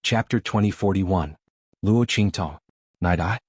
Chapter 2041. Luo Qingtong. Night Eye?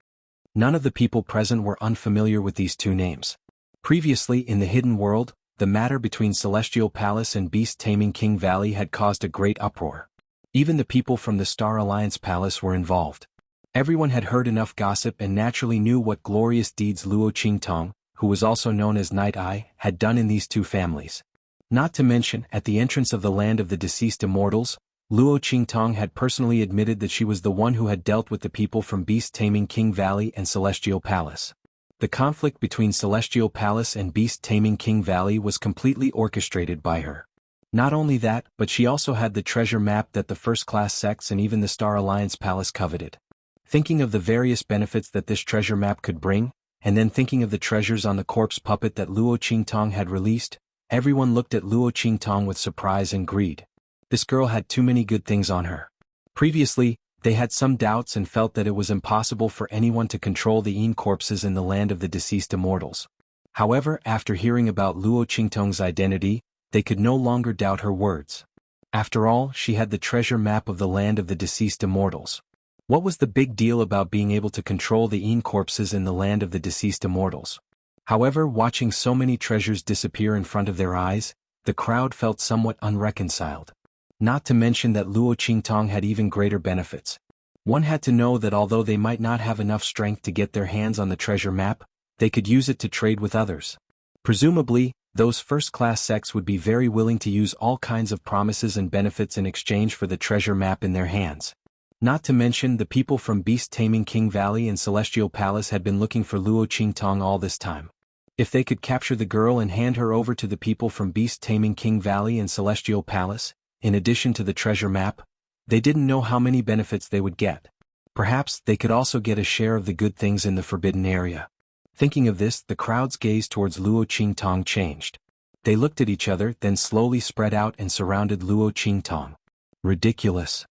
None of the people present were unfamiliar with these two names. Previously in the Hidden World, the matter between Celestial Palace and beast-taming King Valley had caused a great uproar. Even the people from the Star Alliance Palace were involved. Everyone had heard enough gossip and naturally knew what glorious deeds Luo Qingtong, who was also known as Night Eye, had done in these two families. Not to mention, at the entrance of the land of the deceased immortals, Luo Qingtong had personally admitted that she was the one who had dealt with the people from beast-taming King Valley and Celestial Palace. The conflict between Celestial Palace and beast-taming King Valley was completely orchestrated by her. Not only that, but she also had the treasure map that the first-class sects and even the Star Alliance Palace coveted. Thinking of the various benefits that this treasure map could bring, and then thinking of the treasures on the corpse puppet that Luo Qingtong had released, everyone looked at Luo Qingtong with surprise and greed. This girl had too many good things on her. Previously, they had some doubts and felt that it was impossible for anyone to control the corpses in the land of the deceased immortals. However, after hearing about Luo Qingtong's identity, they could no longer doubt her words. After all, she had the treasure map of the land of the deceased immortals. What was the big deal about being able to control the corpses in the land of the deceased immortals? However, watching so many treasures disappear in front of their eyes, the crowd felt somewhat unreconciled. Not to mention that Luo Qingtong had even greater benefits. One had to know that although they might not have enough strength to get their hands on the treasure map, they could use it to trade with others. Presumably, those first-class sects would be very willing to use all kinds of promises and benefits in exchange for the treasure map in their hands. Not to mention the people from beast-taming King Valley and Celestial Palace had been looking for Luo Qingtong all this time. If they could capture the girl and hand her over to the people from beast-taming King Valley and Celestial Palace, in addition to the treasure map, they didn't know how many benefits they would get. Perhaps they could also get a share of the good things in the forbidden area. Thinking of this, the crowd's gaze towards Luo Qingtong changed. They looked at each other, then slowly spread out and surrounded Luo Qingtong. Ridiculous.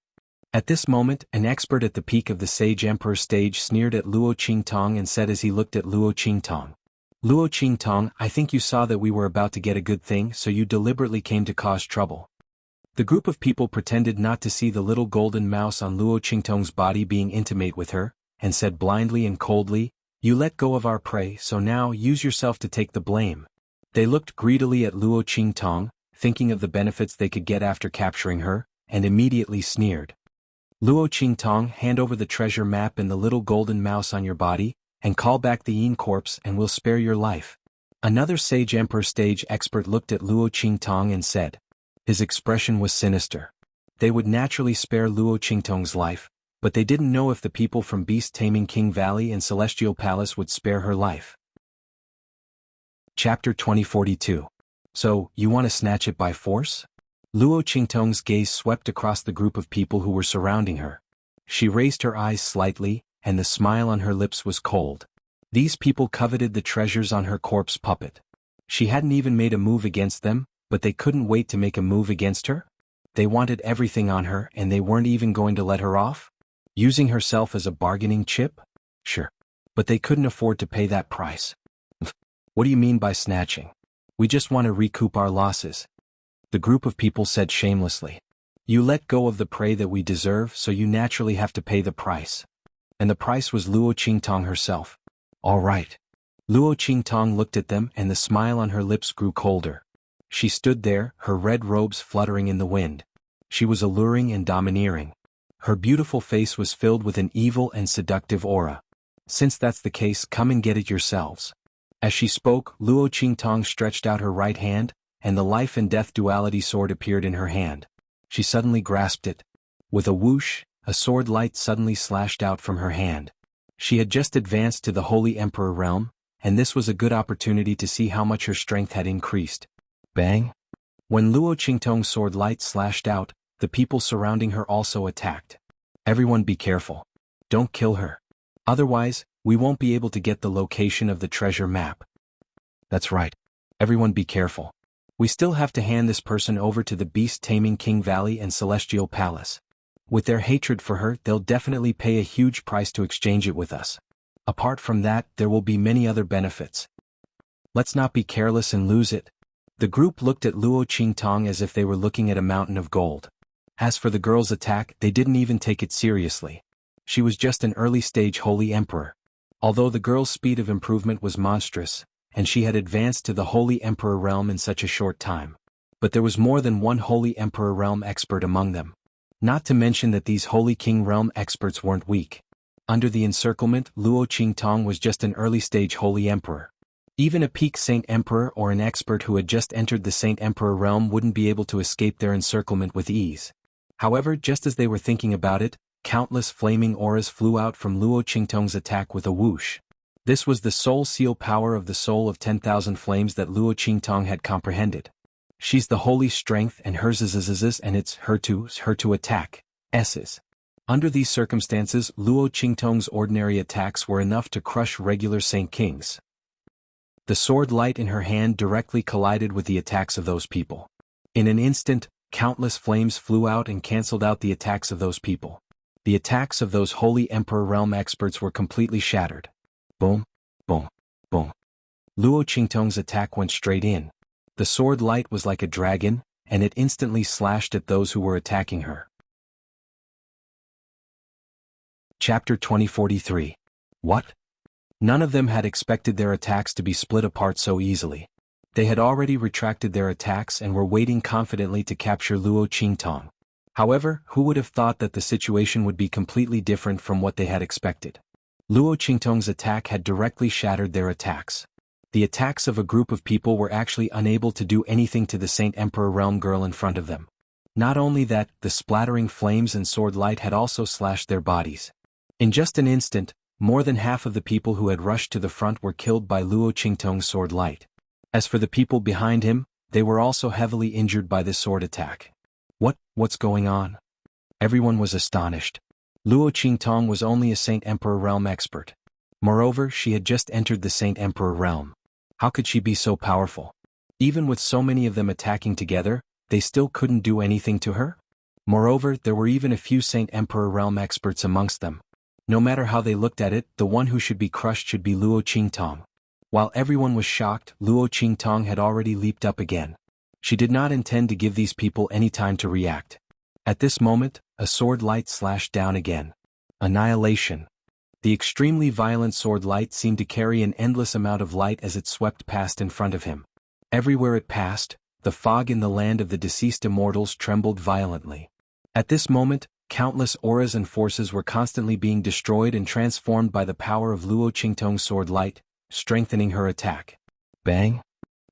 At this moment, an expert at the peak of the Sage Emperor stage sneered at Luo Qingtong and said as he looked at Luo Qingtong, "Luo Qingtong, I think you saw that we were about to get a good thing, so you deliberately came to cause trouble." The group of people pretended not to see the little golden mouse on Luo Qingtong's body being intimate with her, and said blindly and coldly, "You let go of our prey, so now use yourself to take the blame." They looked greedily at Luo Qingtong, thinking of the benefits they could get after capturing her, and immediately sneered. "Luo Qingtong, hand over the treasure map and the little golden mouse on your body, and call back the corpse and we'll spare your life." Another Sage Emperor stage expert looked at Luo Qingtong and said. His expression was sinister. They would naturally spare Luo Qingtong's life, but they didn't know if the people from beast-taming King Valley and Celestial Palace would spare her life. Chapter 2042. So, you want to snatch it by force? Luo Qingtong's gaze swept across the group of people who were surrounding her. She raised her eyes slightly, and the smile on her lips was cold. These people coveted the treasures on her corpse puppet. She hadn't even made a move against them, but they couldn't wait to make a move against her? They wanted everything on her and they weren't even going to let her off? Using herself as a bargaining chip? Sure. But they couldn't afford to pay that price. What do you mean by snatching? We just want to recoup our losses. The group of people said shamelessly. You let go of the prey that we deserve, so you naturally have to pay the price. And the price was Luo Qingtong herself. All right. Luo Qingtong looked at them and the smile on her lips grew colder. She stood there, her red robes fluttering in the wind. She was alluring and domineering. Her beautiful face was filled with an evil and seductive aura. Since that's the case, come and get it yourselves. As she spoke, Luo Qingtong stretched out her right hand, and the life and death duality sword appeared in her hand. She suddenly grasped it. With a whoosh, a sword light suddenly slashed out from her hand. She had just advanced to the Holy Emperor realm, and this was a good opportunity to see how much her strength had increased. Bang! When Luo Qingtong's sword light slashed out, the people surrounding her also attacked. Everyone be careful. Don't kill her. Otherwise, we won't be able to get the location of the treasure map. That's right. Everyone be careful. We still have to hand this person over to the beast-taming King Valley and Celestial Palace. With their hatred for her, they'll definitely pay a huge price to exchange it with us. Apart from that, there will be many other benefits. Let's not be careless and lose it. The group looked at Luo Qingtong as if they were looking at a mountain of gold. As for the girl's attack, they didn't even take it seriously. She was just an early-stage Holy Emperor. Although the girl's speed of improvement was monstrous, and she had advanced to the Holy Emperor realm in such a short time. But there was more than one Holy Emperor realm expert among them. Not to mention that these Holy King realm experts weren't weak. Under the encirclement, Luo Qingtong was just an early-stage Holy Emperor. Even a peak Saint Emperor or an expert who had just entered the Saint Emperor realm wouldn't be able to escape their encirclement with ease. However, just as they were thinking about it, countless flaming auras flew out from Luo Qingtong's attack with a whoosh. This was the soul seal power of the soul of 10,000 flames that Luo Qingtong had comprehended. She's the holy strength and hers is and it's her to attack. S's. Under these circumstances, Luo Qingtong's ordinary attacks were enough to crush regular Saint Kings. The sword light in her hand directly collided with the attacks of those people. In an instant, countless flames flew out and cancelled out the attacks of those people. The attacks of those Holy Emperor realm experts were completely shattered. Boom, boom, boom. Luo Qingtong's attack went straight in. The sword light was like a dragon, and it instantly slashed at those who were attacking her. Chapter 2043. What? None of them had expected their attacks to be split apart so easily. They had already retracted their attacks and were waiting confidently to capture Luo Qingtong. However, who would have thought that the situation would be completely different from what they had expected? Luo Qingtong's attack had directly shattered their attacks. The attacks of a group of people were actually unable to do anything to the Saint Emperor realm girl in front of them. Not only that, the splattering flames and sword light had also slashed their bodies. In just an instant, more than half of the people who had rushed to the front were killed by Luo Qingtong's sword light. As for the people behind him, they were also heavily injured by this sword attack. What's going on? Everyone was astonished. Luo Qingtong was only a Saint Emperor realm expert. Moreover, she had just entered the Saint Emperor realm. How could she be so powerful? Even with so many of them attacking together, they still couldn't do anything to her? Moreover, there were even a few Saint Emperor realm experts amongst them. No matter how they looked at it, the one who should be crushed should be Luo Qingtong. While everyone was shocked, Luo Qingtong had already leaped up again. She did not intend to give these people any time to react. At this moment, a sword light slashed down again. Annihilation. The extremely violent sword light seemed to carry an endless amount of light as it swept past in front of him. Everywhere it passed, the fog in the land of the deceased immortals trembled violently. At this moment, countless auras and forces were constantly being destroyed and transformed by the power of Luo Qingtong's sword light, strengthening her attack. Bang!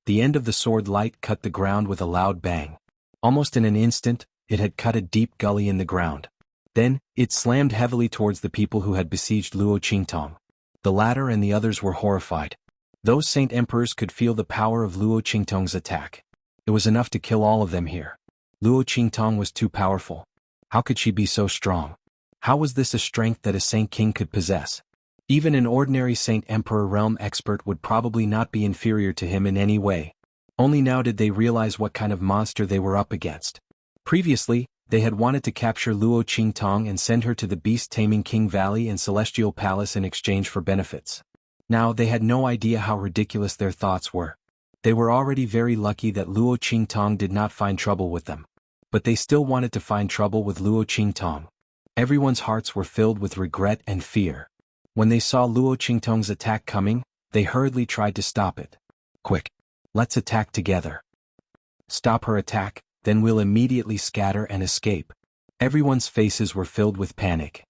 The end of the sword light cut the ground with a loud bang. Almost in an instant, it had cut a deep gully in the ground. Then, it slammed heavily towards the people who had besieged Luo Qingtong. The latter and the others were horrified. Those Saint Emperors could feel the power of Luo Qingtong's attack. It was enough to kill all of them here. Luo Qingtong was too powerful. How could she be so strong? How was this a strength that a Saint King could possess? Even an ordinary Saint Emperor realm expert would probably not be inferior to him in any way. Only now did they realize what kind of monster they were up against. Previously, they had wanted to capture Luo Qingtong and send her to the beast-taming King Valley and Celestial Palace in exchange for benefits. Now they had no idea how ridiculous their thoughts were. They were already very lucky that Luo Qingtong did not find trouble with them. But they still wanted to find trouble with Luo Qingtong. Everyone's hearts were filled with regret and fear. When they saw Luo Qingtong's attack coming, they hurriedly tried to stop it. Quick! Let's attack together. Stop her attack, then we'll immediately scatter and escape. Everyone's faces were filled with panic.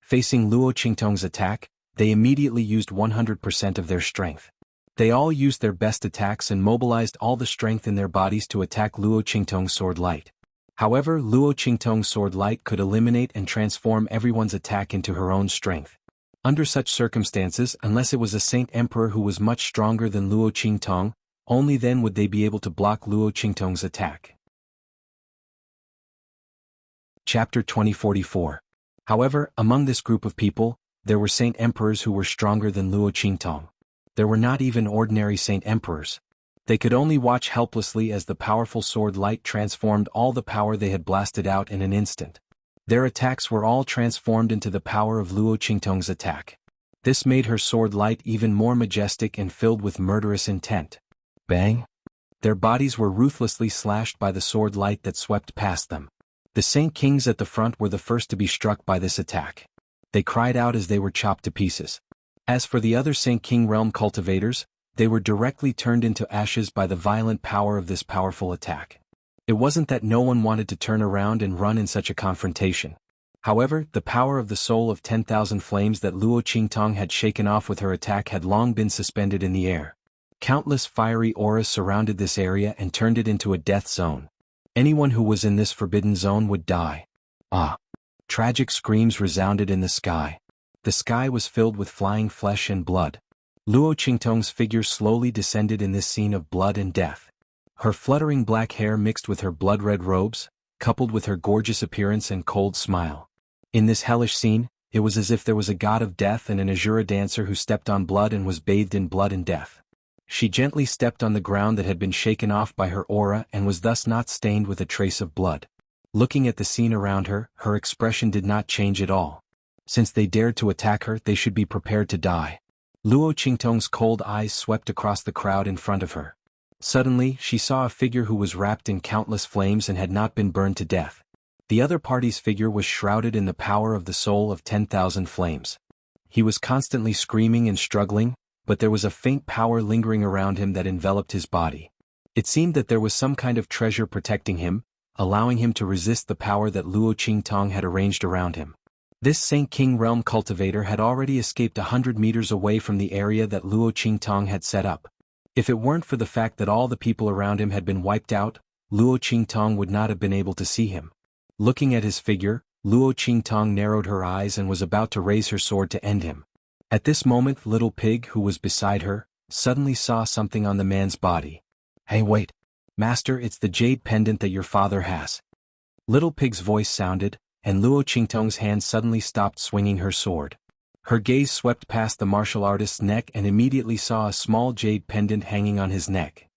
Facing Luo Qingtong's attack, they immediately used 100% of their strength. They all used their best attacks and mobilized all the strength in their bodies to attack Luo Qingtong's sword light. However, Luo Qingtong's sword light could eliminate and transform everyone's attack into her own strength. Under such circumstances, unless it was a Saint Emperor who was much stronger than Luo Qingtong, only then would they be able to block Luo Qingtong's attack. Chapter 2044. However, among this group of people, there were Saint Emperors who were stronger than Luo Qingtong. There were not even ordinary Saint Emperors. They could only watch helplessly as the powerful sword light transformed all the power they had blasted out in an instant. Their attacks were all transformed into the power of Luo Qingtong's attack. This made her sword light even more majestic and filled with murderous intent. Bang! Their bodies were ruthlessly slashed by the sword light that swept past them. The Saint Kings at the front were the first to be struck by this attack. They cried out as they were chopped to pieces. As for the other Saint King realm cultivators, they were directly turned into ashes by the violent power of this powerful attack. It wasn't that no one wanted to turn around and run in such a confrontation. However, the power of the soul of 10,000 flames that Luo Qingtong had shaken off with her attack had long been suspended in the air. Countless fiery auras surrounded this area and turned it into a death zone. Anyone who was in this forbidden zone would die. Ah! Tragic screams resounded in the sky. The sky was filled with flying flesh and blood. Luo Qingtong's figure slowly descended in this scene of blood and death. Her fluttering black hair mixed with her blood-red robes, coupled with her gorgeous appearance and cold smile. In this hellish scene, it was as if there was a god of death and an Azura dancer who stepped on blood and was bathed in blood and death. She gently stepped on the ground that had been shaken off by her aura and was thus not stained with a trace of blood. Looking at the scene around her, her expression did not change at all. Since they dared to attack her, they should be prepared to die. Luo Qingtong's cold eyes swept across the crowd in front of her. Suddenly, she saw a figure who was wrapped in countless flames and had not been burned to death. The other party's figure was shrouded in the power of the soul of 10,000 flames. He was constantly screaming and struggling, but there was a faint power lingering around him that enveloped his body. It seemed that there was some kind of treasure protecting him, allowing him to resist the power that Luo Qingtong had arranged around him. This Saint King realm cultivator had already escaped 100 meters away from the area that Luo Qingtong had set up. If it weren't for the fact that all the people around him had been wiped out, Luo Qingtong would not have been able to see him. Looking at his figure, Luo Qingtong narrowed her eyes and was about to raise her sword to end him. At this moment, Little Pig, who was beside her, suddenly saw something on the man's body. "Hey, wait. Master, it's the jade pendant that your father has." Little Pig's voice sounded, and Luo Qingtong's hand suddenly stopped swinging her sword. Her gaze swept past the martial artist's neck and immediately saw a small jade pendant hanging on his neck.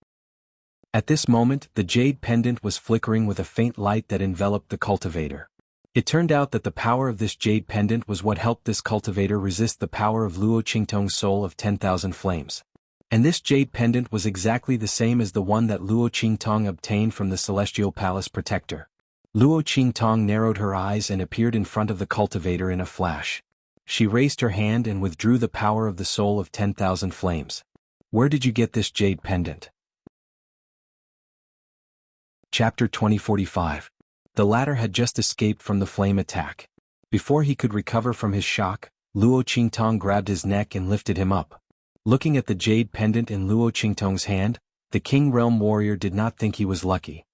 At this moment, the jade pendant was flickering with a faint light that enveloped the cultivator. It turned out that the power of this jade pendant was what helped this cultivator resist the power of Luo Qingtong's soul of 10,000 flames. And this jade pendant was exactly the same as the one that Luo Qingtong obtained from the Celestial Palace Protector. Luo Qingtong narrowed her eyes and appeared in front of the cultivator in a flash. She raised her hand and withdrew the power of the soul of 10,000 flames. "Where did you get this jade pendant?" Chapter 2045. The latter had just escaped from the flame attack. Before he could recover from his shock, Luo Qingtong grabbed his neck and lifted him up. Looking at the jade pendant in Luo Qingtong's hand, the King Realm warrior did not think he was lucky.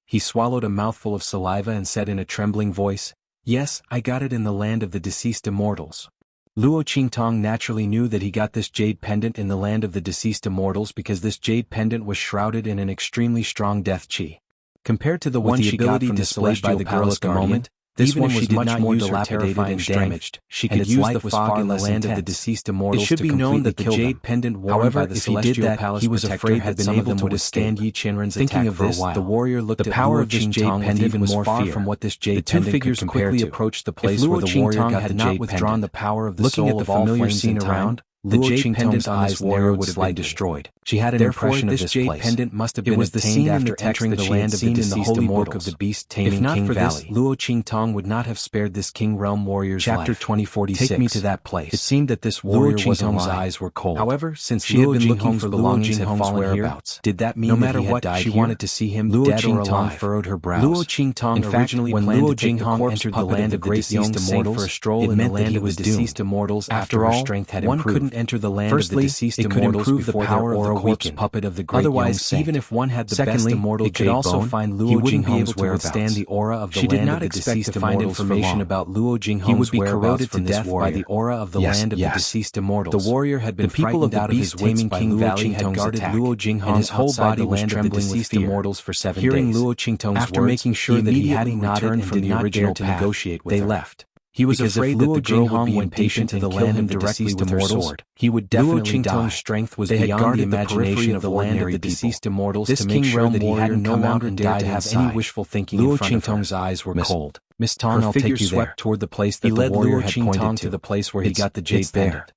He swallowed a mouthful of saliva and said in a trembling voice, "Yes, I got it in the land of the deceased immortals." Luo Qingtong naturally knew that he got this jade pendant in the land of the deceased immortals because this jade pendant was shrouded in an extremely strong death chi. Compared to the one she got from the Celestial Palace at the moment, this one was much more dilapidated and damaged. She could use the fog in the land of the deceased immortals to completely kill them. The jade pendant worn by the Celestial Palace Protector had been able to withstand Yi Qianren's attack for a while. The warrior looked at Luo Qingtong with even more fear. From what this jade pendant could compare to. Approached the place where the warrior got the jade pendant. The power of the soul of all flames in time, the jade pendant's eyes narrowed would have been destroyed. She had an impression of this place. Pendant must have been obtained after entering the land of the deceased immortals. Of the beast taming King Valley. If not for this, Luo Qingtong would not have spared this King Realm warrior's life. Chapter 2046. Take me to that place. It seemed that this warrior Luo eyes were cold. However, since she had been looking for belongings had fallen whereabouts, did that mean no matter what she wanted to see him dead or alive? Furrowed her brows. Luo Qingtong originally when Luo Qingtong entered the land of the deceased immortals for a stroll in the land of the deceased immortals after all, strength had improved. One couldn't enter the land of the deceased immortals before the power of the puppet of the great Otherwise, even if one had the best immortal jade bone, he wouldn't be able to withstand the aura of the land of the deceased immortals information about Luo Jinghong's whereabouts from this warrior. By the aura of the land of the deceased immortals. The warrior had been frightened out of his wits by King Valley had guarded Luo Jinghong, and his whole body was trembling with fear. Immortals for 7 days. Hearing Luo Qingtong's after making sure that he hadn't returned from the original to negotiate with her, they left. He was afraid that the girl would be impatient and kill him directly with her sword. He would definitely die. Strength was beyond the imagination of the land of the deceased immortals to make sure that he hadn't come out and died to have any wishful thinking in front of her. Luo Qingtong's eyes were cold. Miss Tong, I'll take you there. He led Luo Qingtong to the place where he got the jade pendant.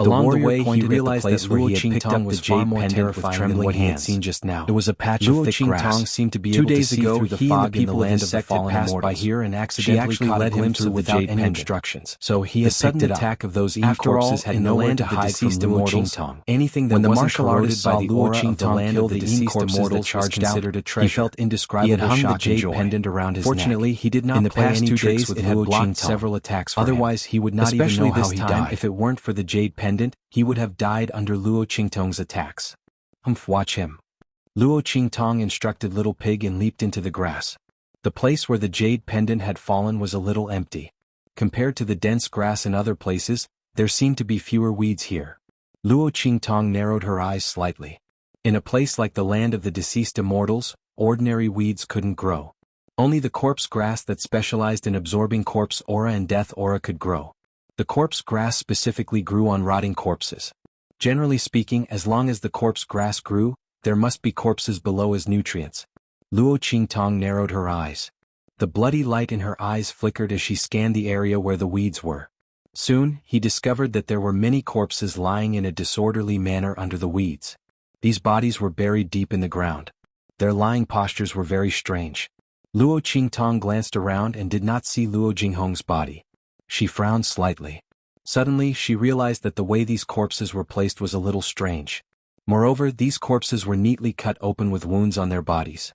Along the way, he realized that Luo Qingtong was far more terrifying than what he had seen just now. It was a patch of thick grass. Seemed to be able to see through the fog in the land of the fallen immortals. By here and accidentally led him through without any instructions. So he had picked it up. Attack of those corpses had nowhere to hide from Luo Qingtong. Anything that wasn't corroded by the aura of the land of the deceased immortals charged considered a treasure. He felt indescribable shock and joy. Pendant around his Fortunately, he did not in the past 2 days it had blocked several attacks for him. Otherwise, he would not even know how he died. If it weren't for the jade pendant, he would have died under Luo Qingtong's attacks. Watch him. Luo Qingtong instructed Little Pig and leaped into the grass. The place where the jade pendant had fallen was a little empty. Compared to the dense grass in other places, there seemed to be fewer weeds here. Luo Qingtong narrowed her eyes slightly. In a place like the land of the deceased immortals, ordinary weeds couldn't grow. Only the corpse grass that specialized in absorbing corpse aura and death aura could grow. The corpse grass specifically grew on rotting corpses. Generally speaking, as long as the corpse grass grew, there must be corpses below as nutrients. Luo Qingtong narrowed her eyes. The bloody light in her eyes flickered as she scanned the area where the weeds were. Soon, he discovered that there were many corpses lying in a disorderly manner under the weeds. These bodies were buried deep in the ground. Their lying postures were very strange. Luo Qingtong glanced around and did not see Luo Jinghong's body. She frowned slightly. Suddenly, she realized that the way these corpses were placed was a little strange. Moreover, these corpses were neatly cut open with wounds on their bodies.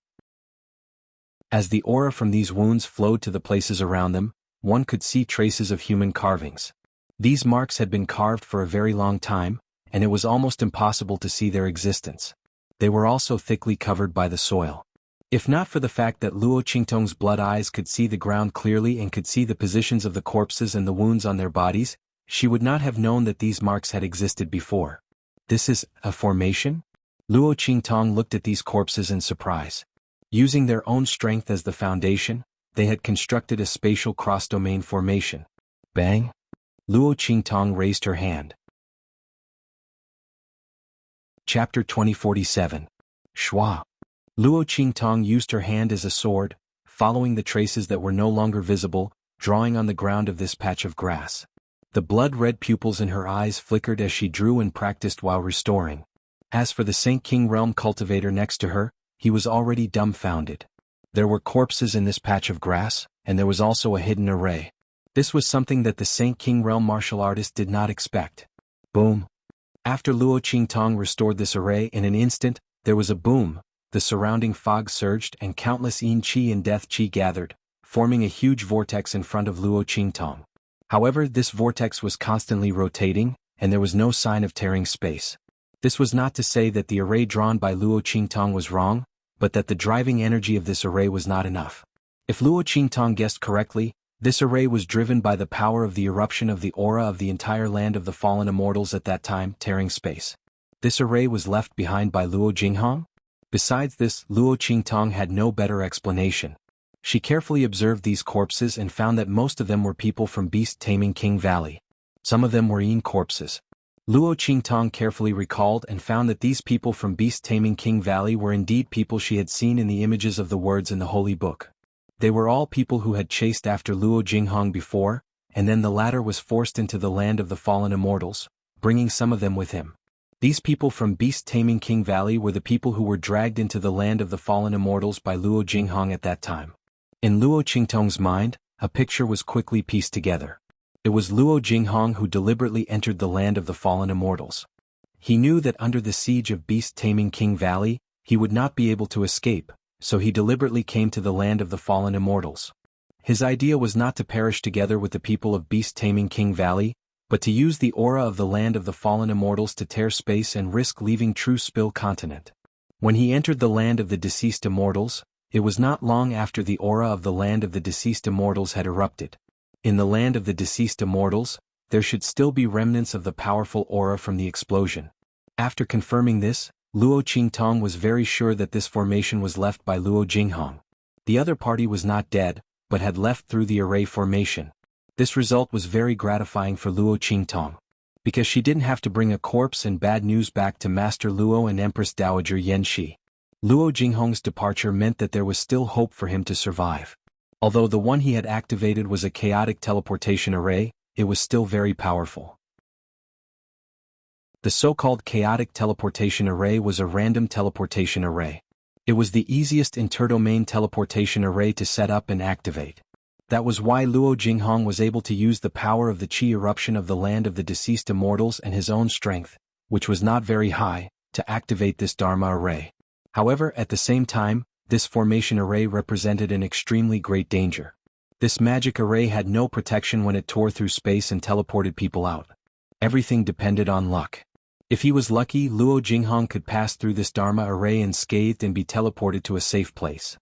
As the aura from these wounds flowed to the places around them, one could see traces of human carvings. These marks had been carved for a very long time, and it was almost impossible to see their existence. They were also thickly covered by the soil. If not for the fact that Luo Qingtong's blood eyes could see the ground clearly and could see the positions of the corpses and the wounds on their bodies, she would not have known that these marks had existed before. This is a formation? Luo Qingtong looked at these corpses in surprise. Using their own strength as the foundation, they had constructed a spatial cross-domain formation. Bang! Luo Qingtong raised her hand. Chapter 2047. Shua. Luo Qingtong used her hand as a sword, following the traces that were no longer visible, drawing on the ground of this patch of grass. The blood-red pupils in her eyes flickered as she drew and practiced while restoring. As for the Saint King Realm cultivator next to her, he was already dumbfounded. There were corpses in this patch of grass, and there was also a hidden array. This was something that the Saint King Realm martial artist did not expect. Boom! After Luo Qingtong restored this array in an instant, there was a boom. The surrounding fog surged and countless Yin Qi and Death Qi gathered, forming a huge vortex in front of Luo Qingtong. However, this vortex was constantly rotating, and there was no sign of tearing space. This was not to say that the array drawn by Luo Qingtong was wrong, but that the driving energy of this array was not enough. If Luo Qingtong guessed correctly, this array was driven by the power of the eruption of the aura of the entire land of the fallen immortals at that time, tearing space. This array was left behind by Luo Jinghong? Besides this, Luo Qingtong had no better explanation. She carefully observed these corpses and found that most of them were people from beast-taming King Valley. Some of them were Yin corpses. Luo Qingtong carefully recalled and found that these people from beast-taming King Valley were indeed people she had seen in the images of the words in the Holy Book. They were all people who had chased after Luo Jinghong before, and then the latter was forced into the land of the fallen immortals, bringing some of them with him. These people from beast-taming King Valley were the people who were dragged into the land of the fallen immortals by Luo Jinghong at that time. In Luo Qingtong's mind, a picture was quickly pieced together. It was Luo Jinghong who deliberately entered the land of the fallen immortals. He knew that under the siege of beast-taming King Valley, he would not be able to escape, so he deliberately came to the land of the fallen immortals. His idea was not to perish together with the people of beast-taming King Valley, but to use the aura of the land of the fallen immortals to tear space and risk leaving True Spill continent. When he entered the land of the deceased immortals, it was not long after the aura of the land of the deceased immortals had erupted. In the land of the deceased immortals, there should still be remnants of the powerful aura from the explosion. After confirming this, Luo Qingtong was very sure that this formation was left by Luo Jinghong. The other party was not dead, but had left through the array formation. This result was very gratifying for Luo Qingtong, because she didn't have to bring a corpse and bad news back to Master Luo and Empress Dowager Yanxi. Luo Jinghong's departure meant that there was still hope for him to survive. Although the one he had activated was a chaotic teleportation array, it was still very powerful. The so-called chaotic teleportation array was a random teleportation array. It was the easiest interdomain teleportation array to set up and activate. That was why Luo Jinghong was able to use the power of the Qi eruption of the land of the deceased immortals and his own strength, which was not very high, to activate this Dharma array. However, at the same time, this formation array represented an extremely great danger. This magic array had no protection when it tore through space and teleported people out. Everything depended on luck. If he was lucky, Luo Jinghong could pass through this Dharma array unscathed and be teleported to a safe place.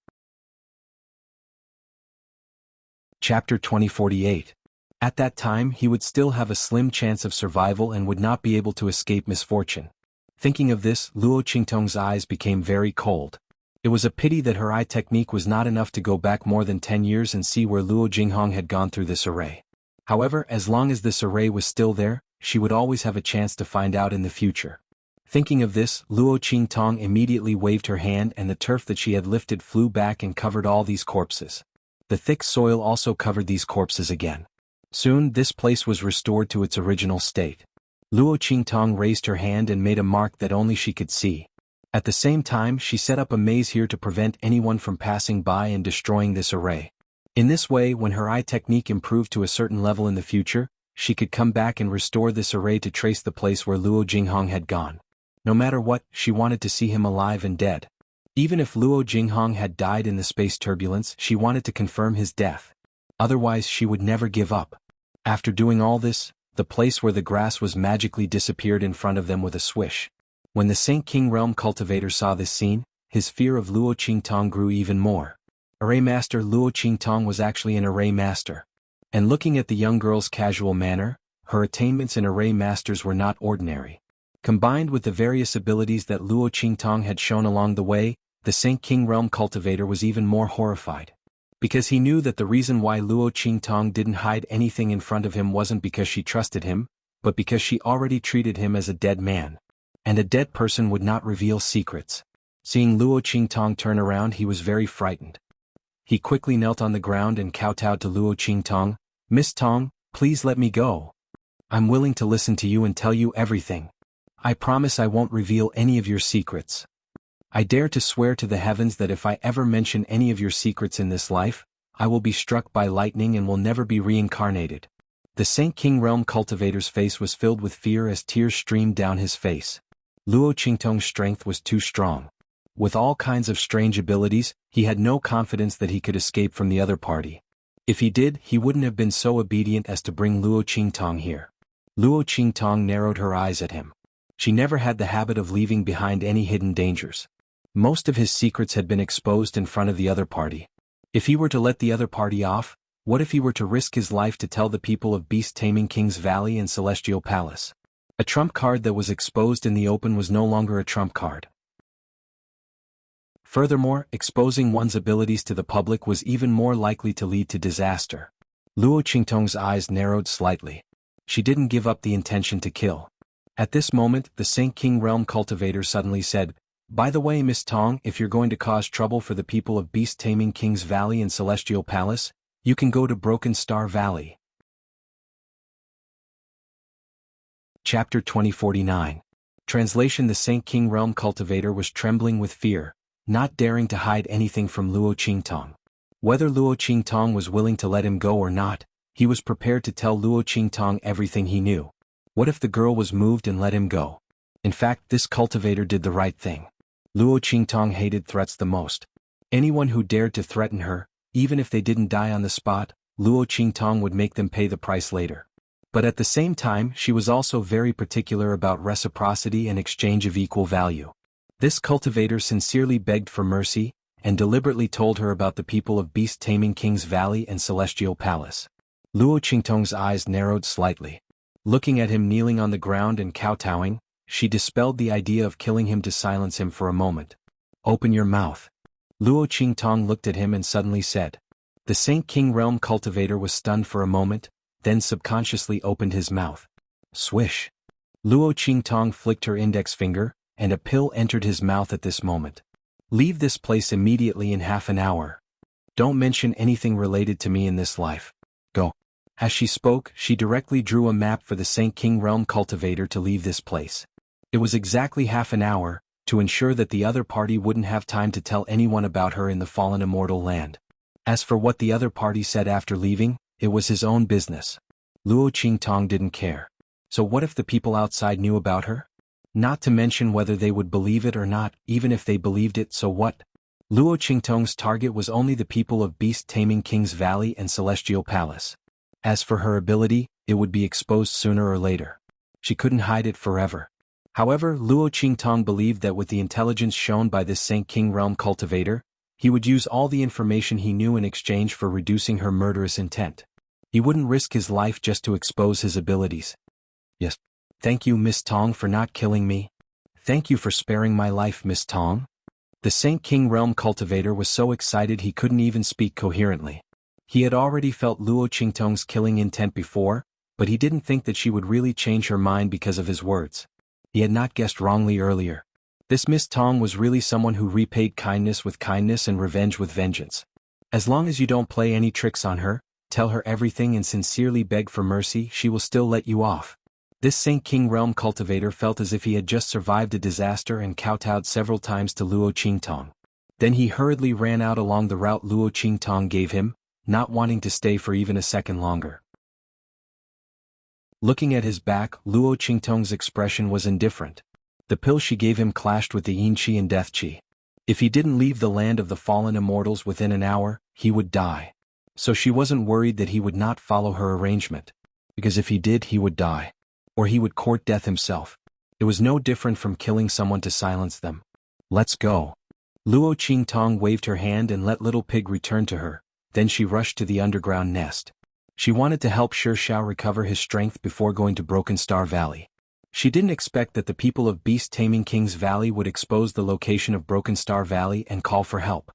Chapter 2048. At that time he would still have a slim chance of survival and would not be able to escape misfortune. Thinking of this, Luo Qingtong's eyes became very cold. It was a pity that her eye technique was not enough to go back more than 10 years and see where Luo Jinghong had gone through this array. However, as long as this array was still there, she would always have a chance to find out in the future. Thinking of this, Luo Qingtong immediately waved her hand and the turf that she had lifted flew back and covered all these corpses. The thick soil also covered these corpses again. Soon, this place was restored to its original state. Luo Qingtong raised her hand and made a mark that only she could see. At the same time, she set up a maze here to prevent anyone from passing by and destroying this array. In this way, when her eye technique improved to a certain level in the future, she could come back and restore this array to trace the place where Luo Jinghong had gone. No matter what, she wanted to see him alive and dead. Even if Luo Jinghong had died in the space turbulence, she wanted to confirm his death. Otherwise, she would never give up. After doing all this, the place where the grass was magically disappeared in front of them with a swish. When the Saint King Realm cultivator saw this scene, his fear of Luo Qingtong grew even more. Array Master Luo Qingtong was actually an array master. And looking at the young girl's casual manner, her attainments in array masters were not ordinary. Combined with the various abilities that Luo Qingtong had shown along the way, the Saint King Realm cultivator was even more horrified. Because he knew that the reason why Luo Qingtong didn't hide anything in front of him wasn't because she trusted him, but because she already treated him as a dead man. And a dead person would not reveal secrets. Seeing Luo Qingtong turn around, he was very frightened. He quickly knelt on the ground and kowtowed to Luo Qingtong. "Miss Tong, please let me go. I'm willing to listen to you and tell you everything. I promise I won't reveal any of your secrets. I dare to swear to the heavens that if I ever mention any of your secrets in this life, I will be struck by lightning and will never be reincarnated." The Saint King Realm cultivator's face was filled with fear as tears streamed down his face. Luo Qingtong's strength was too strong. With all kinds of strange abilities, he had no confidence that he could escape from the other party. If he did, he wouldn't have been so obedient as to bring Luo Qingtong here. Luo Qingtong narrowed her eyes at him. She never had the habit of leaving behind any hidden dangers. Most of his secrets had been exposed in front of the other party. If he were to let the other party off, what if he were to risk his life to tell the people of beast-taming King's Valley and Celestial Palace? A trump card that was exposed in the open was no longer a trump card. Furthermore, exposing one's abilities to the public was even more likely to lead to disaster. Luo Qingtong's eyes narrowed slightly. She didn't give up the intention to kill. At this moment, the Saint King Realm cultivator suddenly said, "By the way, Miss Tong, if you're going to cause trouble for the people of beast-taming King's Valley and Celestial Palace, you can go to Broken Star Valley." Chapter 2049. Translation: The Saint King Realm cultivator was trembling with fear, not daring to hide anything from Luo Qingtong. Whether Luo Qingtong was willing to let him go or not, he was prepared to tell Luo Qingtong everything he knew. What if the girl was moved and let him go? In fact, this cultivator did the right thing. Luo Qingtong hated threats the most. Anyone who dared to threaten her, even if they didn't die on the spot, Luo Qingtong would make them pay the price later. But at the same time, she was also very particular about reciprocity and exchange of equal value. This cultivator sincerely begged for mercy, and deliberately told her about the people of beast-taming King's Valley and Celestial Palace. Luo Qingtong's eyes narrowed slightly. Looking at him kneeling on the ground and kowtowing, she dispelled the idea of killing him to silence him for a moment. "Open your mouth." Luo Qingtong looked at him and suddenly said. The Saint King Realm cultivator was stunned for a moment, then subconsciously opened his mouth. Swish. Luo Qingtong flicked her index finger, and a pill entered his mouth at this moment. "Leave this place immediately in half an hour. Don't mention anything related to me in this life. Go." As she spoke, she directly drew a map for the Saint King Realm cultivator to leave this place. It was exactly half an hour, to ensure that the other party wouldn't have time to tell anyone about her in the fallen immortal land. As for what the other party said after leaving, it was his own business. Luo Qingtong didn't care. So what if the people outside knew about her? Not to mention whether they would believe it or not. Even if they believed it, so what? Luo Qingtong's target was only the people of beast-taming King's Valley and Celestial Palace. As for her ability, it would be exposed sooner or later. She couldn't hide it forever. However, Luo Qingtong believed that with the intelligence shown by this Saint King Realm cultivator, he would use all the information he knew in exchange for reducing her murderous intent. He wouldn't risk his life just to expose his abilities. Yes. Thank you, Miss Tong, for not killing me. Thank you for sparing my life, Miss Tong. The Saint King Realm cultivator was so excited he couldn't even speak coherently. He had already felt Luo Qingtong's killing intent before, but he didn't think that she would really change her mind because of his words. He had not guessed wrongly earlier. This Miss Tong was really someone who repaid kindness with kindness and revenge with vengeance. As long as you don't play any tricks on her, tell her everything and sincerely beg for mercy, she will still let you off. This Saint King Realm cultivator felt as if he had just survived a disaster and kowtowed several times to Luo Qingtong. Then he hurriedly ran out along the route Luo Qingtong gave him, not wanting to stay for even a second longer. Looking at his back, Luo Qingtong's expression was indifferent. The pill she gave him clashed with the Yin Qi and Death Qi. If he didn't leave the land of the fallen immortals within an hour, he would die. So she wasn't worried that he would not follow her arrangement. Because if he did, he would die. Or he would court death himself. It was no different from killing someone to silence them. Let's go. Luo Qingtong waved her hand and let Little Pig return to her, then she rushed to the underground nest. She wanted to help Shi Xiao recover his strength before going to Broken Star Valley. She didn't expect that the people of beast-taming King's Valley would expose the location of Broken Star Valley and call for help.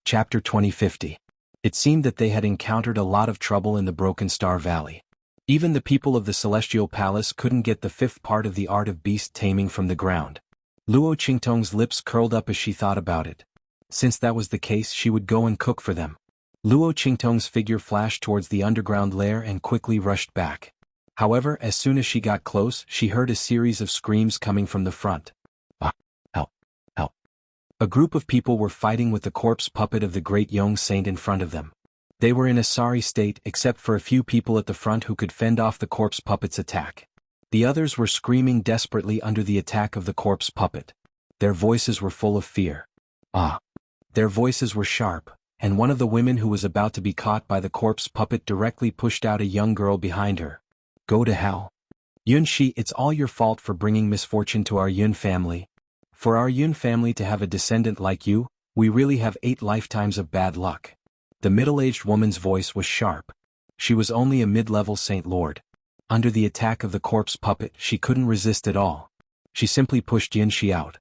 Chapter 2050. It seemed that they had encountered a lot of trouble in the Broken Star Valley. Even the people of the Celestial Palace couldn't get the fifth part of the art of beast-taming from the ground. Luo Qingtong's lips curled up as she thought about it. Since that was the case, she would go and cook for them. Luo Qingtong's figure flashed towards the underground lair and quickly rushed back. However, as soon as she got close, she heard a series of screams coming from the front. Help! Help! A group of people were fighting with the corpse puppet of the great young saint in front of them. They were in a sorry state except for a few people at the front who could fend off the corpse puppet's attack. The others were screaming desperately under the attack of the corpse puppet. Their voices were full of fear. Their voices were sharp, and one of the women who was about to be caught by the corpse puppet directly pushed out a young girl behind her. Go to hell. Yun Shi, it's all your fault for bringing misfortune to our Yun family. For our Yun family to have a descendant like you, we really have 8 lifetimes of bad luck. The middle-aged woman's voice was sharp. She was only a mid-level Saint Lord. Under the attack of the corpse puppet, she couldn't resist at all. She simply pushed Yun Shi out.